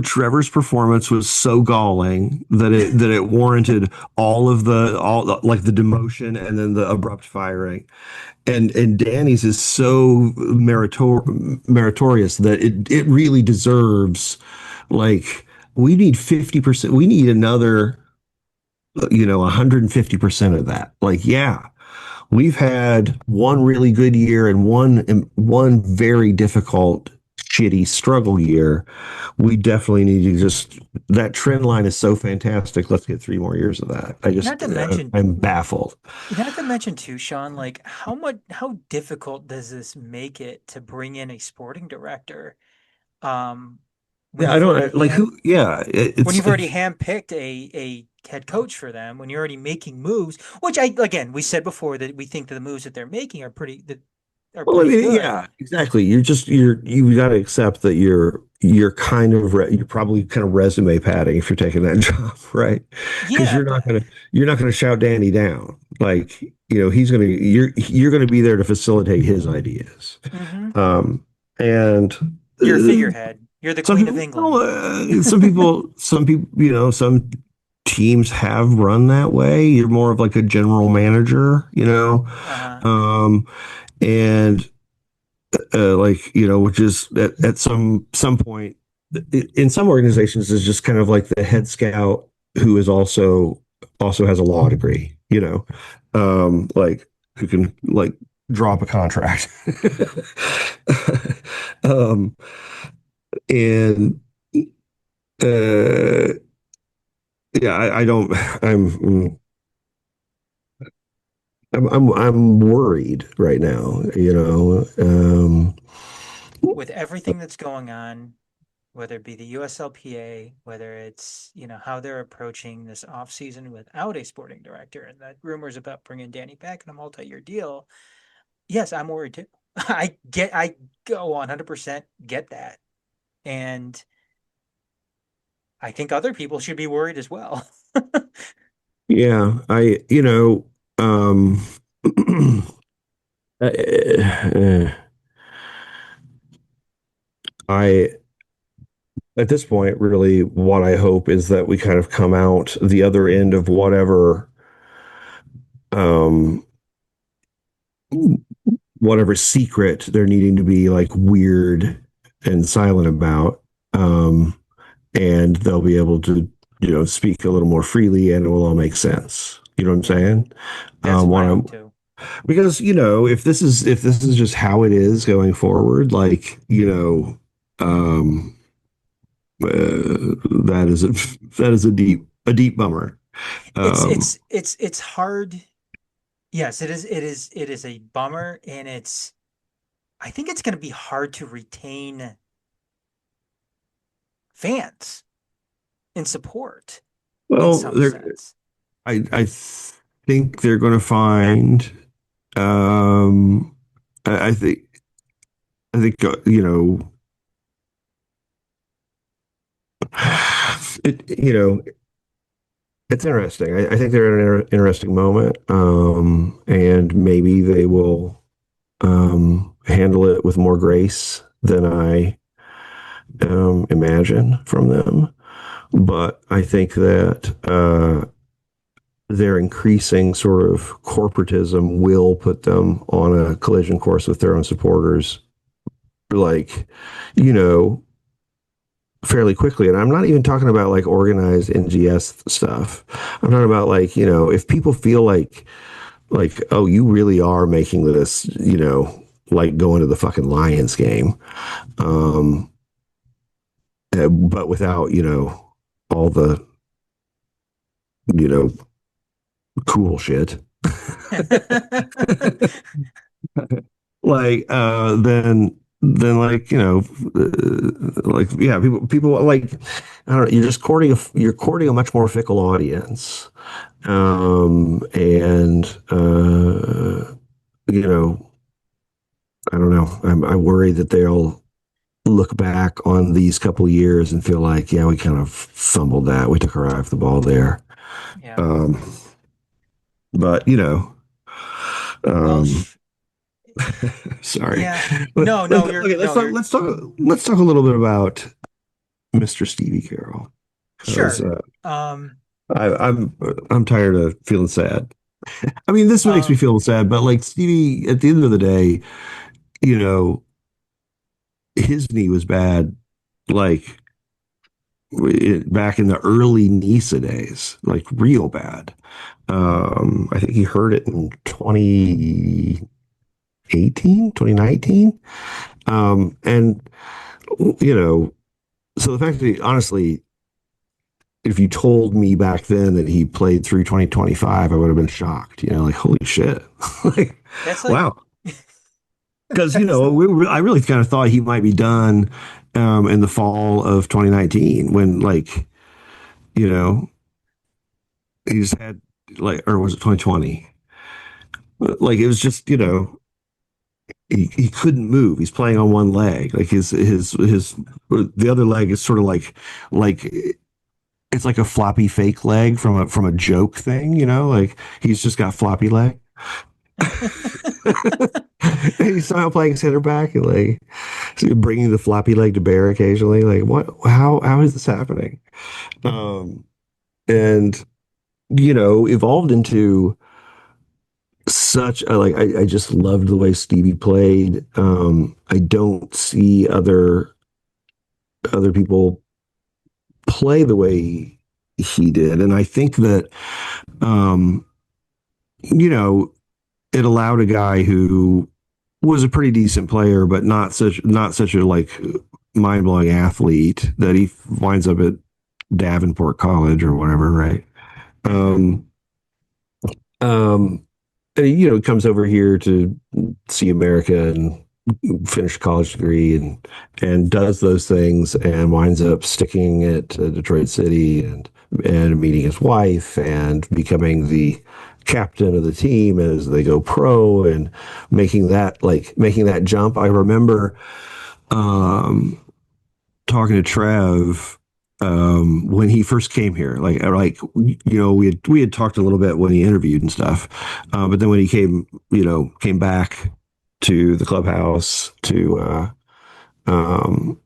Trevor's performance was so galling that it warranted like the demotion and then the abrupt firing. And Danny's is so meritorious that it really deserves like we need 50%. We need another 150% of that. Like, yeah, we've had one really good year and one very difficult, shitty struggle year. We definitely need to just that trend line is so fantastic. Let's get 3 more years of that. Not to mention, I'm baffled. not to mention too, Sean, like how difficult does this make it to bring in a sporting director? Um, when Yeah, I you've don't already like hand who. Yeah, when it's you've already handpicked a head coach for them, when you're already making moves, which again we said before that we think that the moves that they're making are well, I pretty mean, good. yeah, exactly. You got to accept that you're kind of you're probably kind of resume padding if you're taking that job, right? Because Yeah, but you're not gonna shout Danny down. Like he's gonna you're gonna be there to facilitate his ideas. hmm Um, and you're a uh, figurehead. You're the Some Queen of people, England. some people, some teams have run that way. You're more of like a general manager, Uh-huh. um, and like which is at some point in some organizations is just kind of like the head scout who is also has a law degree, like who can like draw up a contract. um, and uh, yeah, I don't. I'm worried right now. With everything that's going on, whether it be the USLPA, whether it's, how they're approaching this offseason without a sporting director and the rumors about bringing Danny back in a multi-year deal. Yes, I'm worried too. I go 100% get that. And I think other people should be worried as well. Yeah, uh, I at this point, really, what I hope is that we kind of come out the other end of um, whatever secret they're needing to be like weird and silent about, and they'll be able to, speak a little more freely, and it will all make sense. You know what I'm Yeah, saying? that's What my hope I'm too. Because if this is just how it is going forward, like that is a that is a deep bummer. It's Um, it's it's it's hard. Yes, it is a bummer, and I think it's going to be hard to retain fans and support in well, some sense. I think they're going to find. Um, I think it. It's interesting. I think they're at an interesting moment, and maybe they will handle it with more grace than I imagine from them. But I think that their increasing sort of corporatism will put them on a collision course with their own supporters, like, you know, fairly quickly. And I'm not even talking about like organized NGS stuff. I'm talking about like, if people feel like, oh, you really are making this, like going to the fucking Lions game, um, but without, all the, you know, cool shit. Like then like like yeah, people like, I don't know, you're courting a much more fickle audience, and you know I don't know, I worry that they'll look back on these couple years and feel like, yeah, we kind of fumbled that, we took our eye off the ball there. Yeah. um but Well, um sorry. yeah. But No, no, okay, let's no, talk. Let's talk a little bit about Mr. Stevie Carroll, because sure. Um, I'm tired of feeling sad. I mean, this makes me um, feel sad, but like Stevie, at the end of the day, you know, his knee was bad, like back in the early NISA days, like real bad. I think he hurt it in 2018, 2019. And you know, so the fact that honestly, if you told me back then that he played through 2025, I would have been shocked. Like, holy shit, like, that's like wow. Because that's I really kind of thought he might be done in the fall of 2019 when, like, you know he just had, like, or was it 2020? Like, it was just, he couldn't move. He's playing on one leg. Like his the other leg is sort of like it's like a floppy fake leg from a joke thing, like he's just got floppy leg. And he's somehow playing center back, and like, bringing the floppy leg to bear occasionally. Like, what? How is this happening? Um, and evolved into such a like. I just loved the way Stevie played. I don't see other people play the way he did, and I think that um, you know it allowed a guy who was a pretty decent player, but not such a like mind blowing athlete that he winds up at Davenport College or whatever, right? Hmm. Um, um, and comes over here to see America and finish a college degree and does those things and winds up sticking at Detroit City and meeting his wife and becoming the captain of the team as they go pro and making that jump. I remember um, talking to Trev when he first came here. We had talked a little bit when he interviewed and stuff, but then when he came back to the clubhouse to on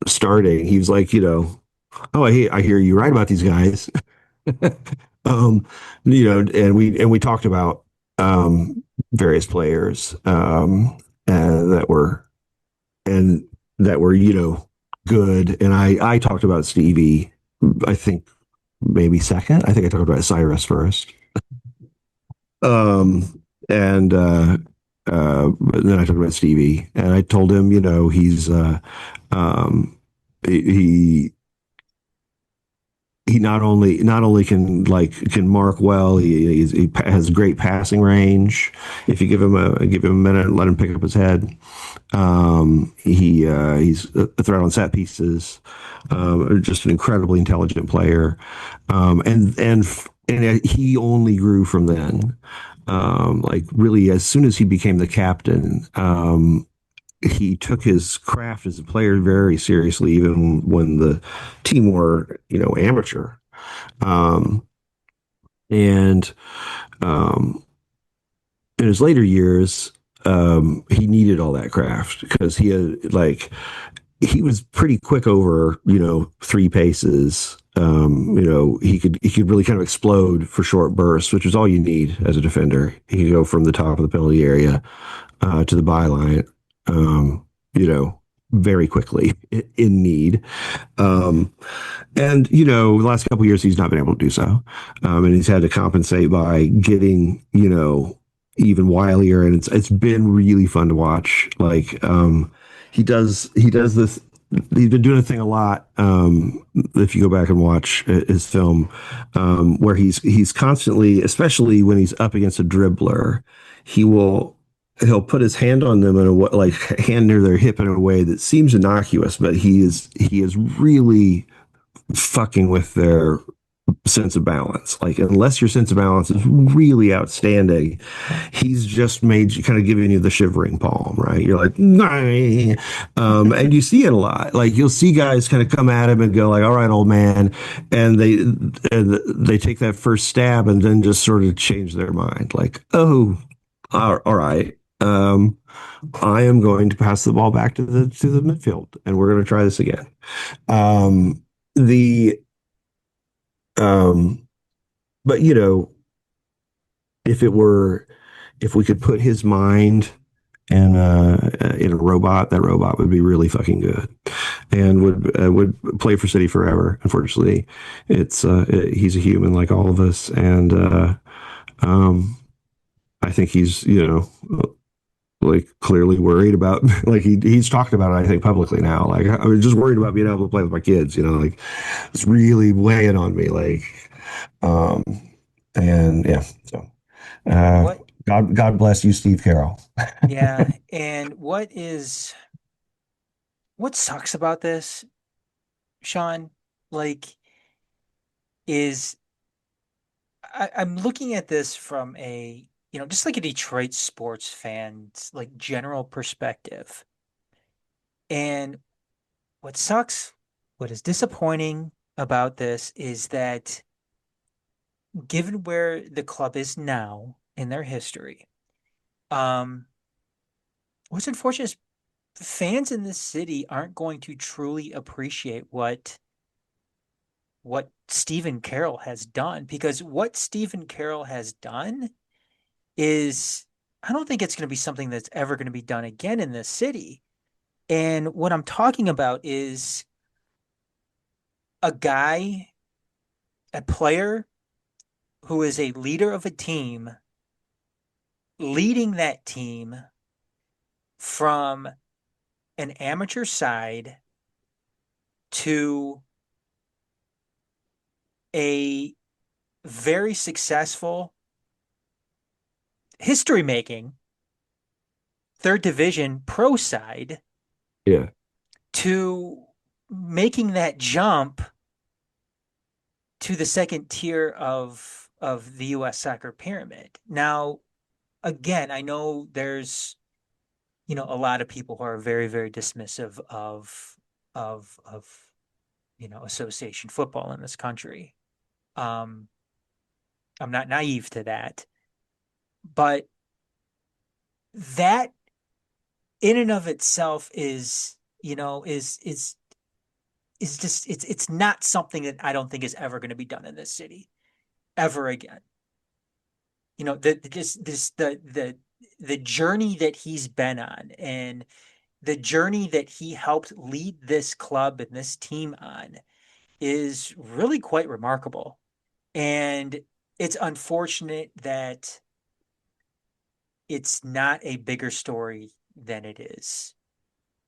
starting, he was like, oh, I hear you write about these guys. um, and we talked about various players that were and that were good. And I talked about Stevie. I think maybe second. I think I talked about Cyrus first. And but then I talked about Stevie, and I told him, he's um, he he not only can mark well, he has great passing range. If you give him a minute and let him pick up his head, he's a threat on set pieces. Just an incredibly intelligent player, and he only grew from then. Like really, as soon as he became the captain, he took his craft as a player very seriously, even when the team were amateur. Um, and um, in his later years, he needed all that craft because he was pretty quick over, three paces. He could really kind of explode for short bursts, which is all you need as a defender. He could go from the top of the penalty area to the byline, um, you know, very quickly in need. Um, and the last couple of years he's not been able to do so, and he's had to compensate by getting even wilier, and it's been really fun to watch. He does this. He's been doing a thing a lot. If you go back and watch his film, where he's constantly, especially when he's up against a dribbler, he will he'll put his hand on them in a way, like hand near their hip in a way that seems innocuous, but he is really fucking with their sense of balance. Like, unless your sense of balance is really outstanding, he's just made you kind of giving you the shivering palm, right? You're like, nah. And you see it a lot. Like, you'll see guys kind of come at him and go like, all right, old man. And they take that first stab and then just sort of change their mind. Like, oh, all right. I am going to pass the ball back to the midfield, and we're going to try this again. Um, the um, but if it were, if we could put his mind in a robot, that robot would be really fucking good, and would play for City forever. Unfortunately, he's a human like all of us, and um, I think he's like clearly worried about like he's talked about it, I think, publicly now. Like, I was just worried about being able to play with my kids, like it's really weighing on me. Like, um, and yeah, so uh, What? God bless you, Steve Carroll. Yeah. And what sucks about this, Sean, like, is I'm looking at this from just like a Detroit sports fan's like general perspective. And what sucks, what is disappointing about this is that given where the club is now in their history, um, what's unfortunate is fans in this city aren't going to truly appreciate what Stephen Carroll has done, because what Stephen Carroll has done is, I don't think it's going to be something that's ever going to be done again in this city. And what I'm talking about is a guy, a player who is a leader of a team, leading that team from an amateur side to a very successful, history making third division pro side, Yeah. to making that jump to the second tier of the US soccer pyramid. Now, again, I know there's, a lot of people who are very, very dismissive of association football in this country. Um, I'm not naive to that, but that in and of itself is, is just, it's not something that I don't think is ever going to be done in this city ever again. The journey that he's been on, and the journey that he helped lead this club and this team on, is really quite remarkable. And it's unfortunate that it's not a bigger story than it is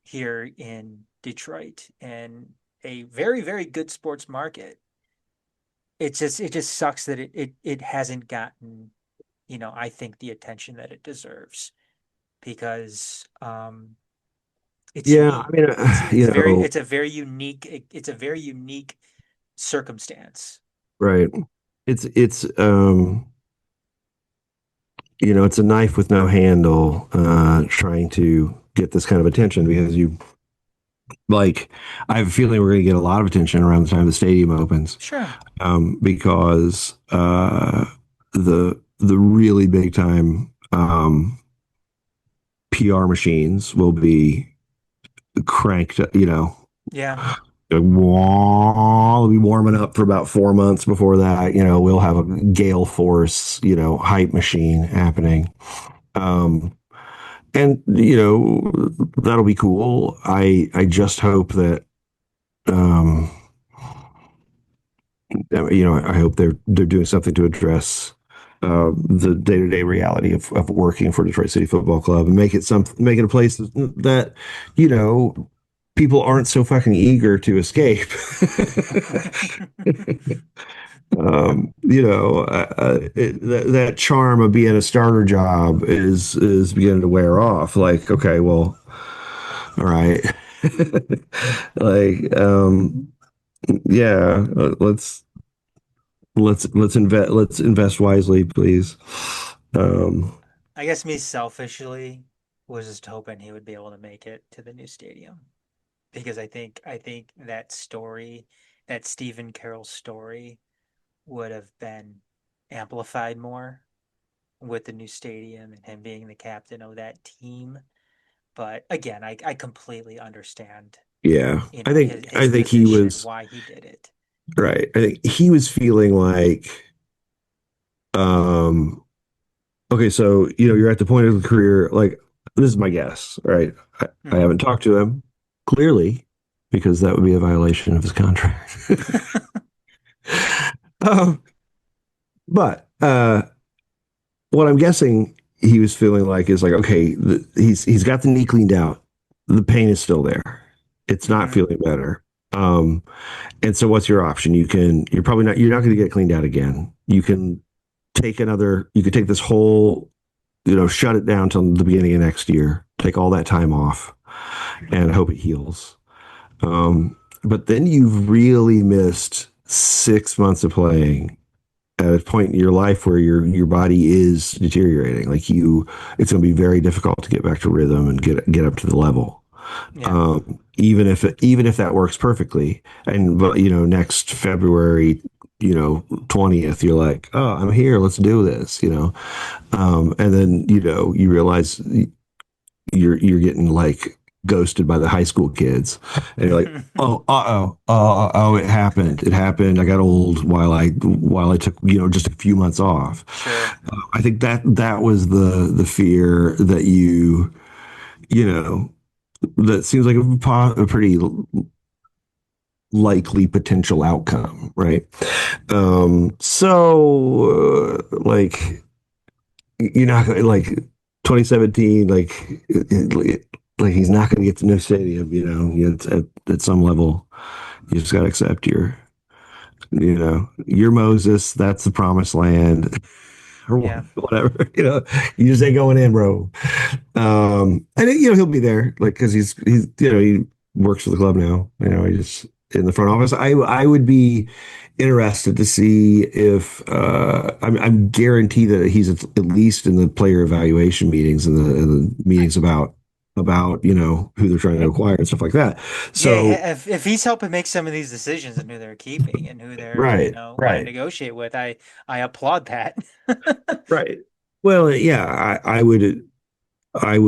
here in Detroit, and a very, very good sports market. It just sucks that it hasn't gotten, I think, the attention that it deserves, because it's Yeah, I unique. mean, It's a very unique circumstance. right. It's it's a knife with no handle, trying to get this kind of attention because like, I have a feeling we're going to get a lot of attention around the time the stadium opens, Sure. because the really big time PR machines will be cranked, Yeah. We'll be warming up for about 4 months before that. We'll have a gale force, hype machine happening. Um, and that'll be cool. I just hope that, um, I hope they're doing something to address the day to day reality of working for Detroit City Football Club, and make it a place that you know people aren't so fucking eager to escape. That charm of being a starter job is beginning to wear off. Like, okay, well, all right, like, yeah, let's invest wisely, please. Um, I guess me selfishly was just hoping he would be able to make it to the new stadium, because I think that story, that Stephen Carroll story, would have been amplified more with the new stadium and him being the captain of that team. But again, I completely understand, yeah, I think his I think he position, was why he did it. right. I think he was feeling like, um, okay, so you're at the point of the career. Like, this is my guess, right? I Hmm. haven't talked to him clearly because that would be a violation of his contract. um, but what I'm guessing he was feeling like is like, okay, he's got the knee cleaned out. The pain is still there. It's not Hmm. feeling better. Um, and so what's your option? You're not going to get cleaned out again. You could take this whole, shut it down till the beginning of next year, take all that time off and hope it heals. But then you've really missed 6 months of playing at a point in your life where your body is deteriorating. Like, it's going to be very difficult to get back to rhythm and get up to the level. Yeah. Even if that works perfectly, and but next February, 20th, you're like, oh, I'm here, let's do this, and then you realize you're getting like ghosted by the high school kids, and you're like, oh, it happened. It happened. I got old while I took just a few months off. Sure. I think that was the fear that you know that seems like a pretty likely potential outcome, right? Like like 2017, like he's not going to get to no stadium. At some level, you just got to accept you're Moses. That's the promised land, or Yeah. whatever. You just ain't going in, bro. And he'll be there, like because he's he works for the club now. He's in the front office. I would be interested to see if I'm guaranteed that he's at least in the player evaluation meetings and the meetings about who they're trying to acquire and stuff like that. So Yeah, if he's helping make some of these decisions and who they're keeping and who they're, right, want to right, negotiate with, I applaud that. right. Well, yeah, I would I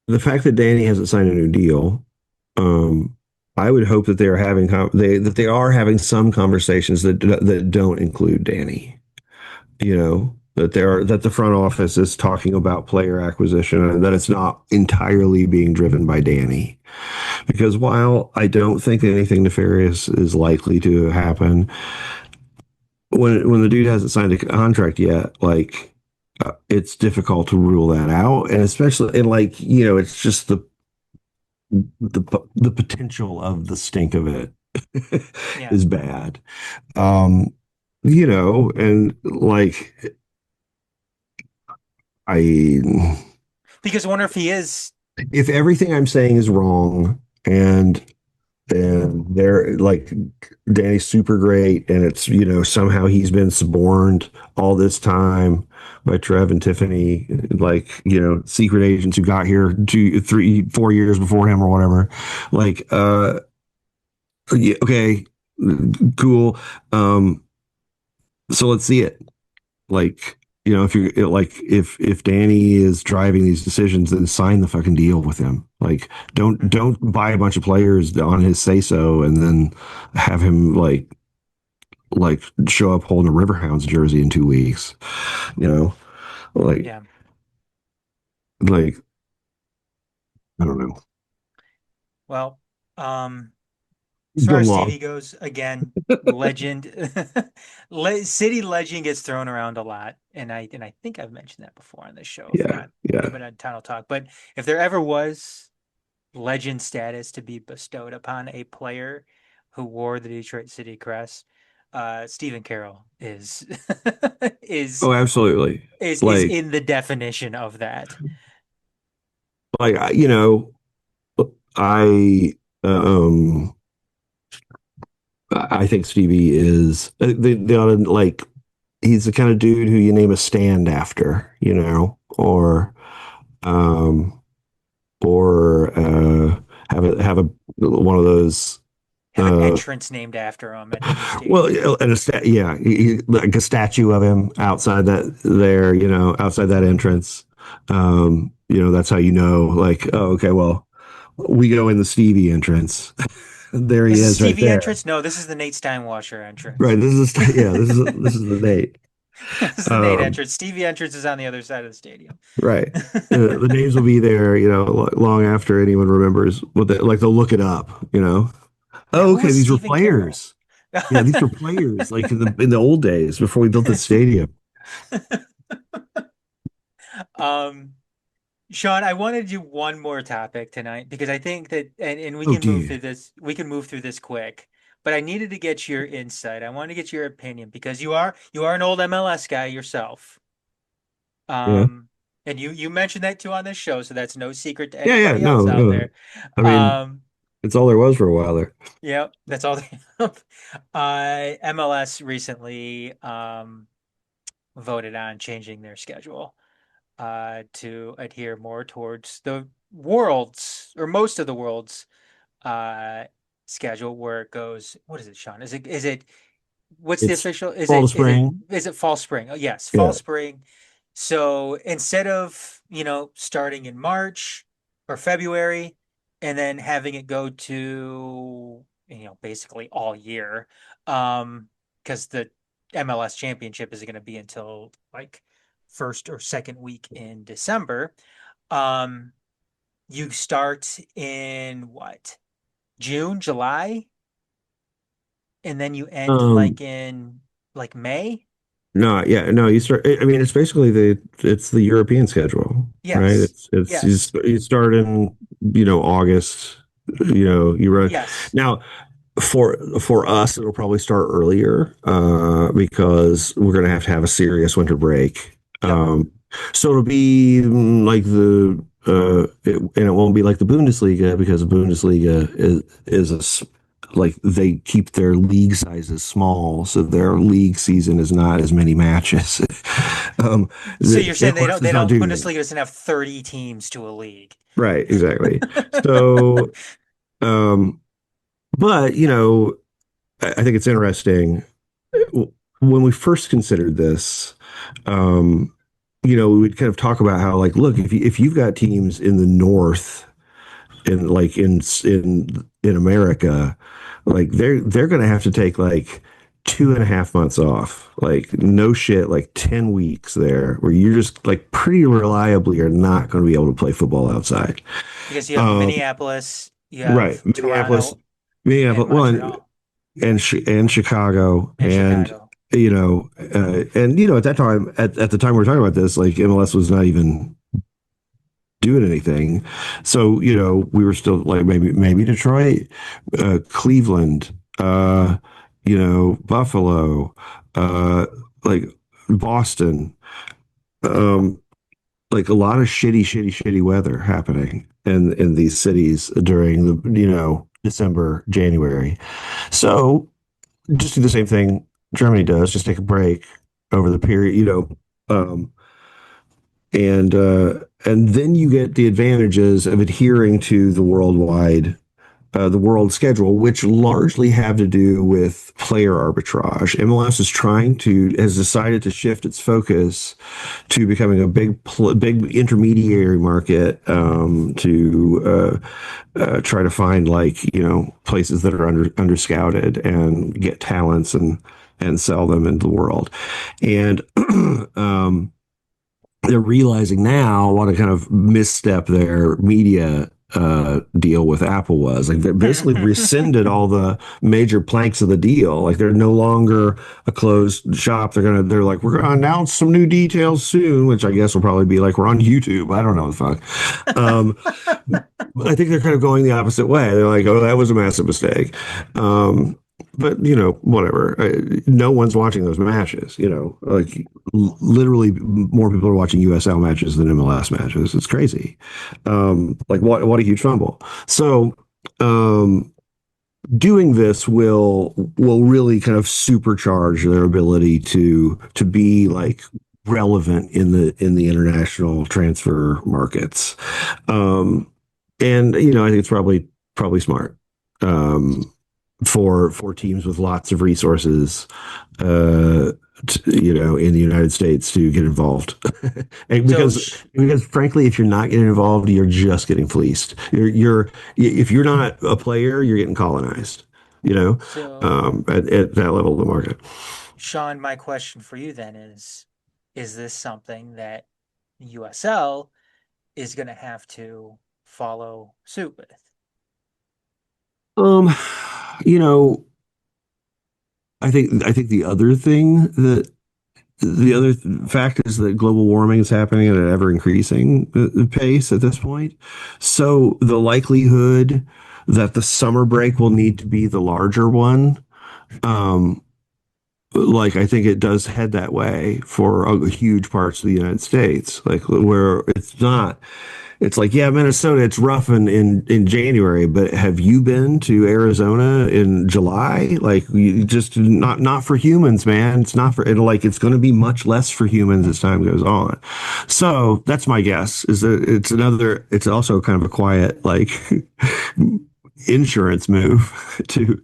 the fact that Danny hasn't signed a new deal, um, I would hope that they are having some conversations that don't include Danny. That the front office is talking about player acquisition and that it's not entirely being driven by Danny. Because while I don't think anything nefarious is likely to happen, when the dude hasn't signed a contract yet, like it's difficult to rule that out, and especially and it's just the potential of the stink of it Yeah. is bad. And I Because I wonder if he is. if everything I'm saying is wrong and they're like Danny's super great and it's somehow he's been suborned all this time by Trev and Tiffany, like secret agents who got here 2 3 4 years before him or whatever, like yeah, okay, cool. So let's see it. Like, if you're if Danny is driving these decisions, then sign the fucking deal with him. Like, Mhm. don't buy a bunch of players on his say so and then have him like show up holding a Riverhounds jersey in 2 weeks. You know, like Yeah. like I don't know. Well, as far Dumb as long. Stevie goes, again, legend, city legend gets thrown around a lot, and I think I've mentioned that before on this show. If Yeah, not, yeah. maybe not Tunnel Talk. But if there ever was legend status to be bestowed upon a player who wore the Detroit City crest, Stephen Carroll is is Oh, absolutely. is Like in the definition of that. like I um I think Stevie is they ought to he's the kind of dude who you name a stand after, um or have a one of those Have an uh entrance named after him at the stadium. well and yeah, like a statue of him outside outside that entrance. That's how like, oh, okay, well, we go in the Stevie entrance. There he This is is right Stevie there. entrance? No, this is the Nate Steinwasher Right. entrance. This is the date. This is the Nate Um, entrance. Stevie entrance is on the other side of the stadium. right. The names will be there, long after anyone remembers like. They'll look it up. Yeah, Oh, who okay. was These were Stephen Carroll? players. Yeah, these were players like in the old days before we built the stadium. Um, Sean, I wanted to do one more topic tonight because I think that, and we Oh, can move through dude. this, we can move through this quick, but I needed to get your insight. I want to get your opinion because you are an old MLS guy yourself. Yeah. Um, and you mentioned that too on this show, so that's no secret to Yeah, yeah. anybody No, else out no. there. I mean, Um, it's all there was for a while there. yeah, that's all they have. MLS recently voted on changing their schedule to adhere more towards the world's or most of the world's uh schedule where it goes, what is it, Sean? Is it what's the It's official? fall to spring. Is it fall spring? Oh, yes, fall Yeah. spring. So instead of, starting in March or February and then having it go to, basically all year, because the MLS championship is going to be until like first or second week in December. Um, you start in what? June, July, and then you end Um, like in like May? no, yeah, no, you start, I mean, it's the European schedule, right? Yes. Yes. You start in, August, you run. Yes. Now, for us, it'll probably start earlier, because we're going to have a serious winter break. Yep. So it'll be like and it won't be like the Bundesliga because the Bundesliga like they keep their league sizes small, so their league season is not as many matches. um, So the you're saying MLS they is not don't doing that. Bundesliga doesn't have 30 teams to a league. Right, exactly. So, um, but I think it's interesting when we first considered this. Um, we would kind of talk about how, like, look, if you've got teams in the north and like in America, like they're going to have to take like 2.5 months off, like no shit, like 10 weeks there, where you're just like pretty reliably are not going to be able to play football outside. Because you have Um, Minneapolis, you right, have Toronto and Well, Montreal and Chicago, and Chicago. and at that time, at the time we were talking about this, like MLS was not even doing anything. So, we were still like maybe Detroit, Cleveland, Buffalo, like Boston, um, like a lot of shitty weather happening in these cities during the, December, January. So just do the same thing Germany does, just take a break over the period, and then you get the advantages of adhering to the world schedule, which largely have to do with player arbitrage. MLS has decided to shift its focus to becoming a big intermediary market, to try to find, like, places that are under scouted and get talents and sell them into the world. And um, they're realizing now what a kind of misstep their media deal with Apple was. Like, they basically rescinded all the major planks of the deal. Like, they're no longer a closed shop. They're like, we're gonna announce some new details soon, which I guess will probably be like, we're on YouTube. I don't know the fuck. I think they're kind of going the opposite way. They're like, oh, that was a massive mistake. But whatever. No one's watching those matches. Like, literally more people are watching USL matches than MLS matches. It's crazy. Like, what a huge fumble. So, doing this will really kind of supercharge their ability to be like relevant in the international transfer markets. Um, and I think it's probably smart, um, for teams with lots of resources, in the United States to get involved. And So, because frankly, if you're not getting involved, you're just getting fleeced. If you're not a player, you're getting colonized. so At that level of the market. Sean, my question for you then is this something that USL is going to have to follow suit with? Um, you know, I think the other fact is that global warming is happening at an ever increasing pace at this point. So the likelihood that the summer break will need to be the larger one, um, like, I think it does head that way for huge parts of the United States, like where it's like, yeah, Minnesota, it's rough in January, but have you been to Arizona in July? Like, you just not for humans, man. It's not for it. Like, it's going to be much less for humans as time goes on. So that's my guess, is that it's also kind of a quiet, like, insurance move to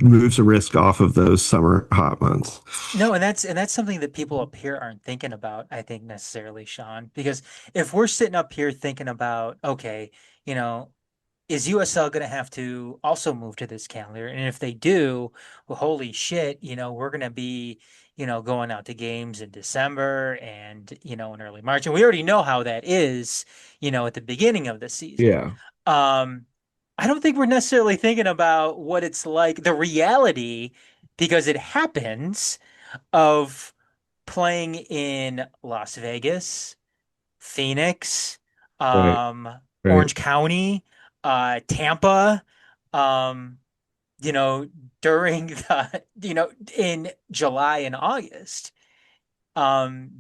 move some risk off of those summer hot months. No, and that's something that people up here aren't thinking about, I think necessarily, Sean, because if we're sitting up here thinking about, okay, you know, is USL going to have to also move to this calendar? And if they do, well, holy shit, we're going to be, going out to games in December and, in early March. And we already know how that is, at the beginning of the season. Yeah. Um, I don't think we're necessarily thinking about what it's like, the reality, because it happens of playing in Las Vegas, Phoenix, Right. um, Right. Orange County, Tampa, um, you know, during in July and August. You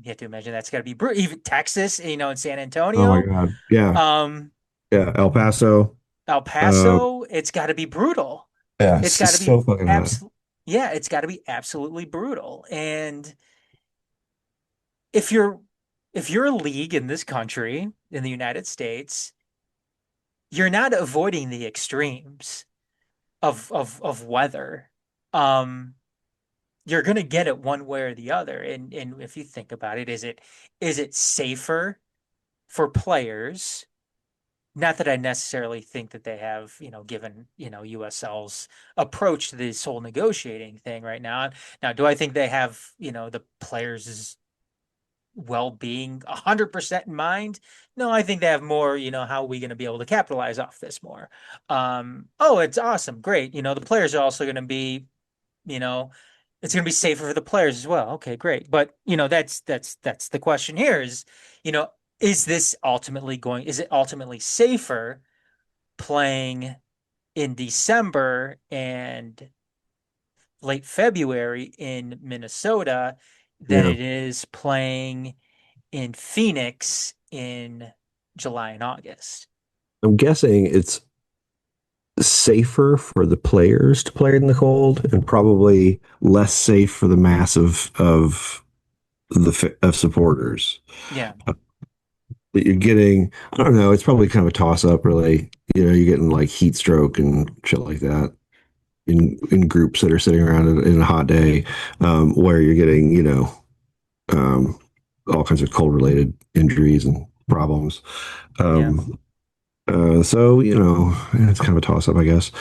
have to imagine that's got to be brutal. Even Texas, in San Oh my Antonio, God. Yeah. um, Yeah. El Paso. El Uh, Paso, it's got to be brutal. yeah. It's It's got to be so fucking hot. yeah, it's got to be absolutely brutal. And if you're if you're a league in this country, in the United States, you're not avoiding the extremes of weather. Um, you're gonna get it one way or the other. And if you think about it, is it safer for players? Not that I necessarily think that they have, given, USL's approach to this whole negotiating thing right now. Now, do I think they have, the players' well-being 100% in mind? No, I think they have more, how are we going to be able to capitalize off this more? Oh, it's awesome. Great. The players are also going to be, you know, it's going to be safer for the players as well. Okay, great. But, that's the question here is, you know, is it ultimately safer playing in December and late February in Minnesota than Yeah. it is playing in Phoenix in July and August? I'm guessing it's safer for the players to play in the cold and probably less safe for the mass of supporters. Yeah, That you're getting, I don't know, it's probably kind of a toss up, really. You're getting like heat stroke and shit like that in groups that are sitting around in a hot day, where you're getting, um, all kinds of cold related injuries and problems. yeah, Um, so it's kind of a toss up, I guess.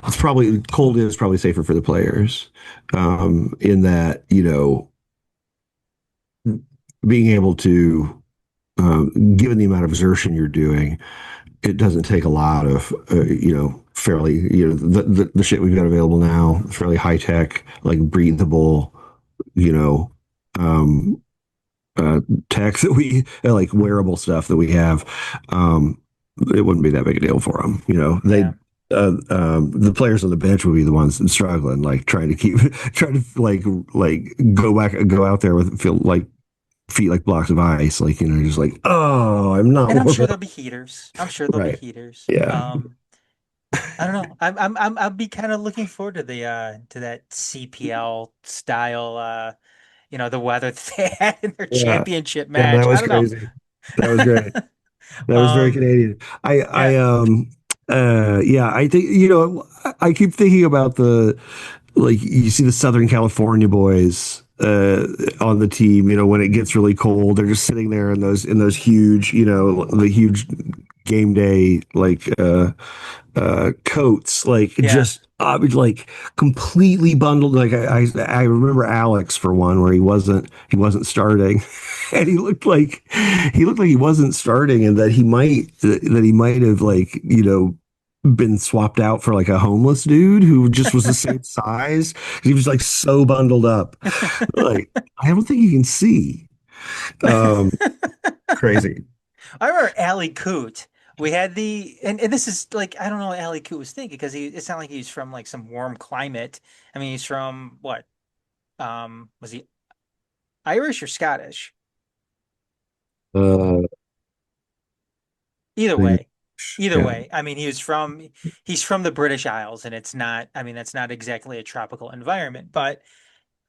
It's probably cold is probably safer for the players, in that being able to, given the amount of exertion you're doing, it doesn't take a lot of fairly the shit we've got available now, fairly high tech, like breathable, you know um uh tech that we like wearable stuff that we have. um it wouldn't be that big a deal for them. yeah. The players on the bench would be the ones struggling, like trying to keep trying to go out there with feel like feet like blocks of ice, like just like, oh, I'm not And I'm warm sure enough. there'll be heaters. I'm sure there'll be Right. heaters. Yeah. I don't know. I'll be kind of looking forward to that CPL style, the weather that they had in their Yeah. championship Yeah, that match. I was don't know. crazy. That was great. That was very Um, Canadian. yeah, Yeah, I think, I keep thinking about like you see the Southern California boys on the team, when it gets really cold, they're just sitting there in those huge, the huge game day coats, like yeah. just like completely bundled. Like I remember Alex for one, where he wasn't starting, and he looked like he wasn't starting, and that he might have like been swapped out for like a homeless dude who just was the same size. He was like so bundled up, like I don't think you can see. Um, Crazy. I remember Ali Coot. We had and this is like I don't know what Ali Coot was thinking because it's not like he's from like some warm climate. I mean, he's from what? Was he Irish or Scottish? Uh, Either the, way. Either yeah. way. I mean, he's from the British Isles and it's not, I mean, that's not exactly a tropical environment, but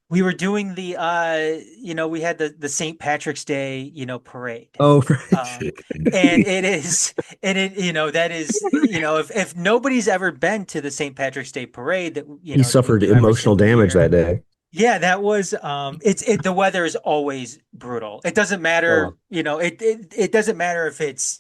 We were doing we had the St. Patrick's Day, parade. Oh, Um, right. and it is, and it, that is, if nobody's ever been to the St. Patrick's Day parade He that we suffered do every emotional single damage year. that day. Yeah, that was the weather is always brutal. It doesn't matter, Oh, it doesn't matter if it's,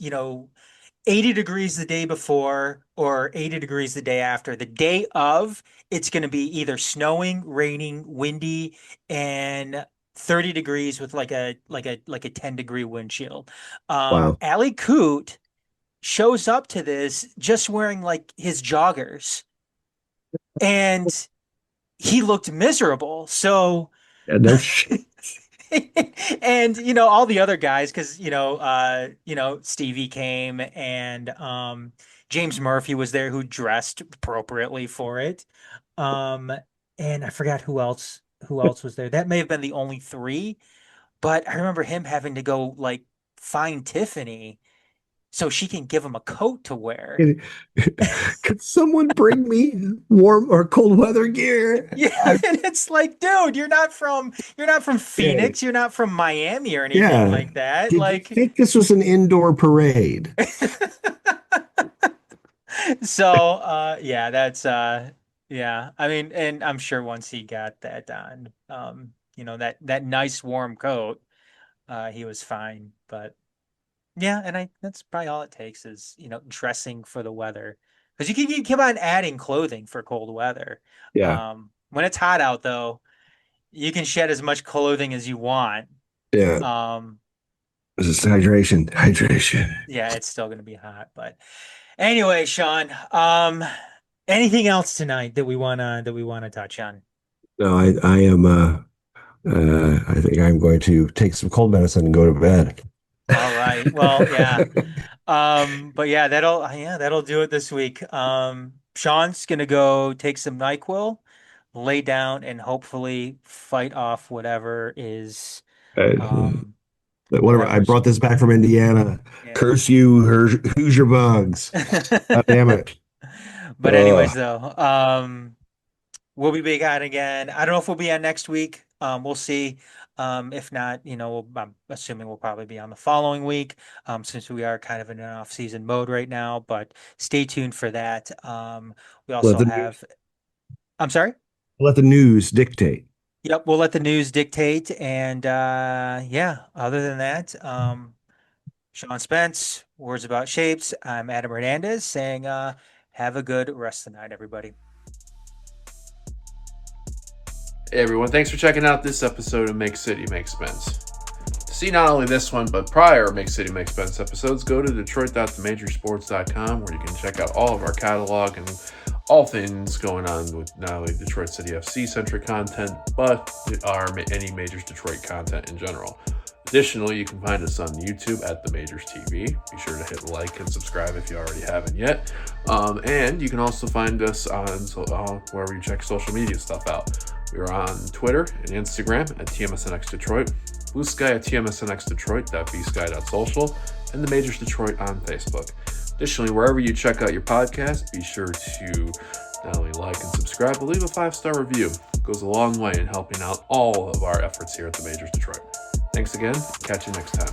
80 degrees the day before or 80 degrees the day after. The day of, it's going to be either snowing, raining, windy, and 30 degrees with like a 10-degree wind chill. wow. Allie Coot shows up to this just wearing like his joggers, and he looked miserable. So Yeah, no shit. and all the other guys, because Stevie came, and James Murphy was there, who dressed appropriately for it. um and I forgot who else was there. That may have been the only three, but I remember him having to go like find Tiffany so she can give him a coat to wear. Could someone bring me warm or cold weather gear? Yeah, and it's like, dude, you're not from Yeah. Phoenix, you're not from Miami or anything Yeah. like that. Did you Like, think this was an indoor parade? so yeah, that's yeah. I mean, and I'm sure once he got that on, that nice warm coat, he was fine. But yeah, and that's probably all it takes is, dressing for the weather. Because you keep on adding clothing for cold weather. Yeah. When it's hot out though, you can shed as much clothing as you want. Yeah. Um, This is hydration. Hydration. yeah, it's still gonna be hot. But anyway, Sean, anything else tonight that we wanna touch on? No, I am I think I'm going to take some cold medicine and go to bed. All right. Well, yeah. But yeah, that'll do it this week. Sean's gonna go take some NyQuil, lay down, and hopefully fight off whatever is Uh, um Whatever. I whatever's brought this back from Indiana. yeah. Curse you, Hoosier bugs. God damn it. But anyways, Ugh. though, we'll be back on again. I don't know if we'll be on next week. We'll see. If not, I'm assuming we'll probably be on the following week, since we are kind of in an off-season mode right now. But stay tuned for that. We Let also the news, have. I'm sorry. let the news dictate. Yep, we'll let the news dictate. And yeah, other than that, Sean Spence, Words About Shapes. I'm Adam Hernandez saying, have a good rest of the night, everybody. Hey everyone, thanks for checking out this episode of Make City Make Spence. To see not only this one, but prior Make City Make Spence episodes, go to detroit.themajorsports.com where you can check out all of our catalog and all things going on with not only Detroit City FC centric content, but any Majors Detroit content in general. Additionally, you can find us on YouTube at The Majors TV. Be sure to hit like and subscribe if you already haven't yet. And you can also find us on wherever you check social media stuff out. We're on Twitter and Instagram at TMSNX Detroit, Blue Sky at TMSNXDetroit.bsky.social, and The Majors Detroit on Facebook. Additionally, wherever you check out your podcast, be sure to not only like and subscribe, but leave a 5-star review. It goes a long way in helping out all of our efforts here at The Majors Detroit. Thanks again. Catch you next time.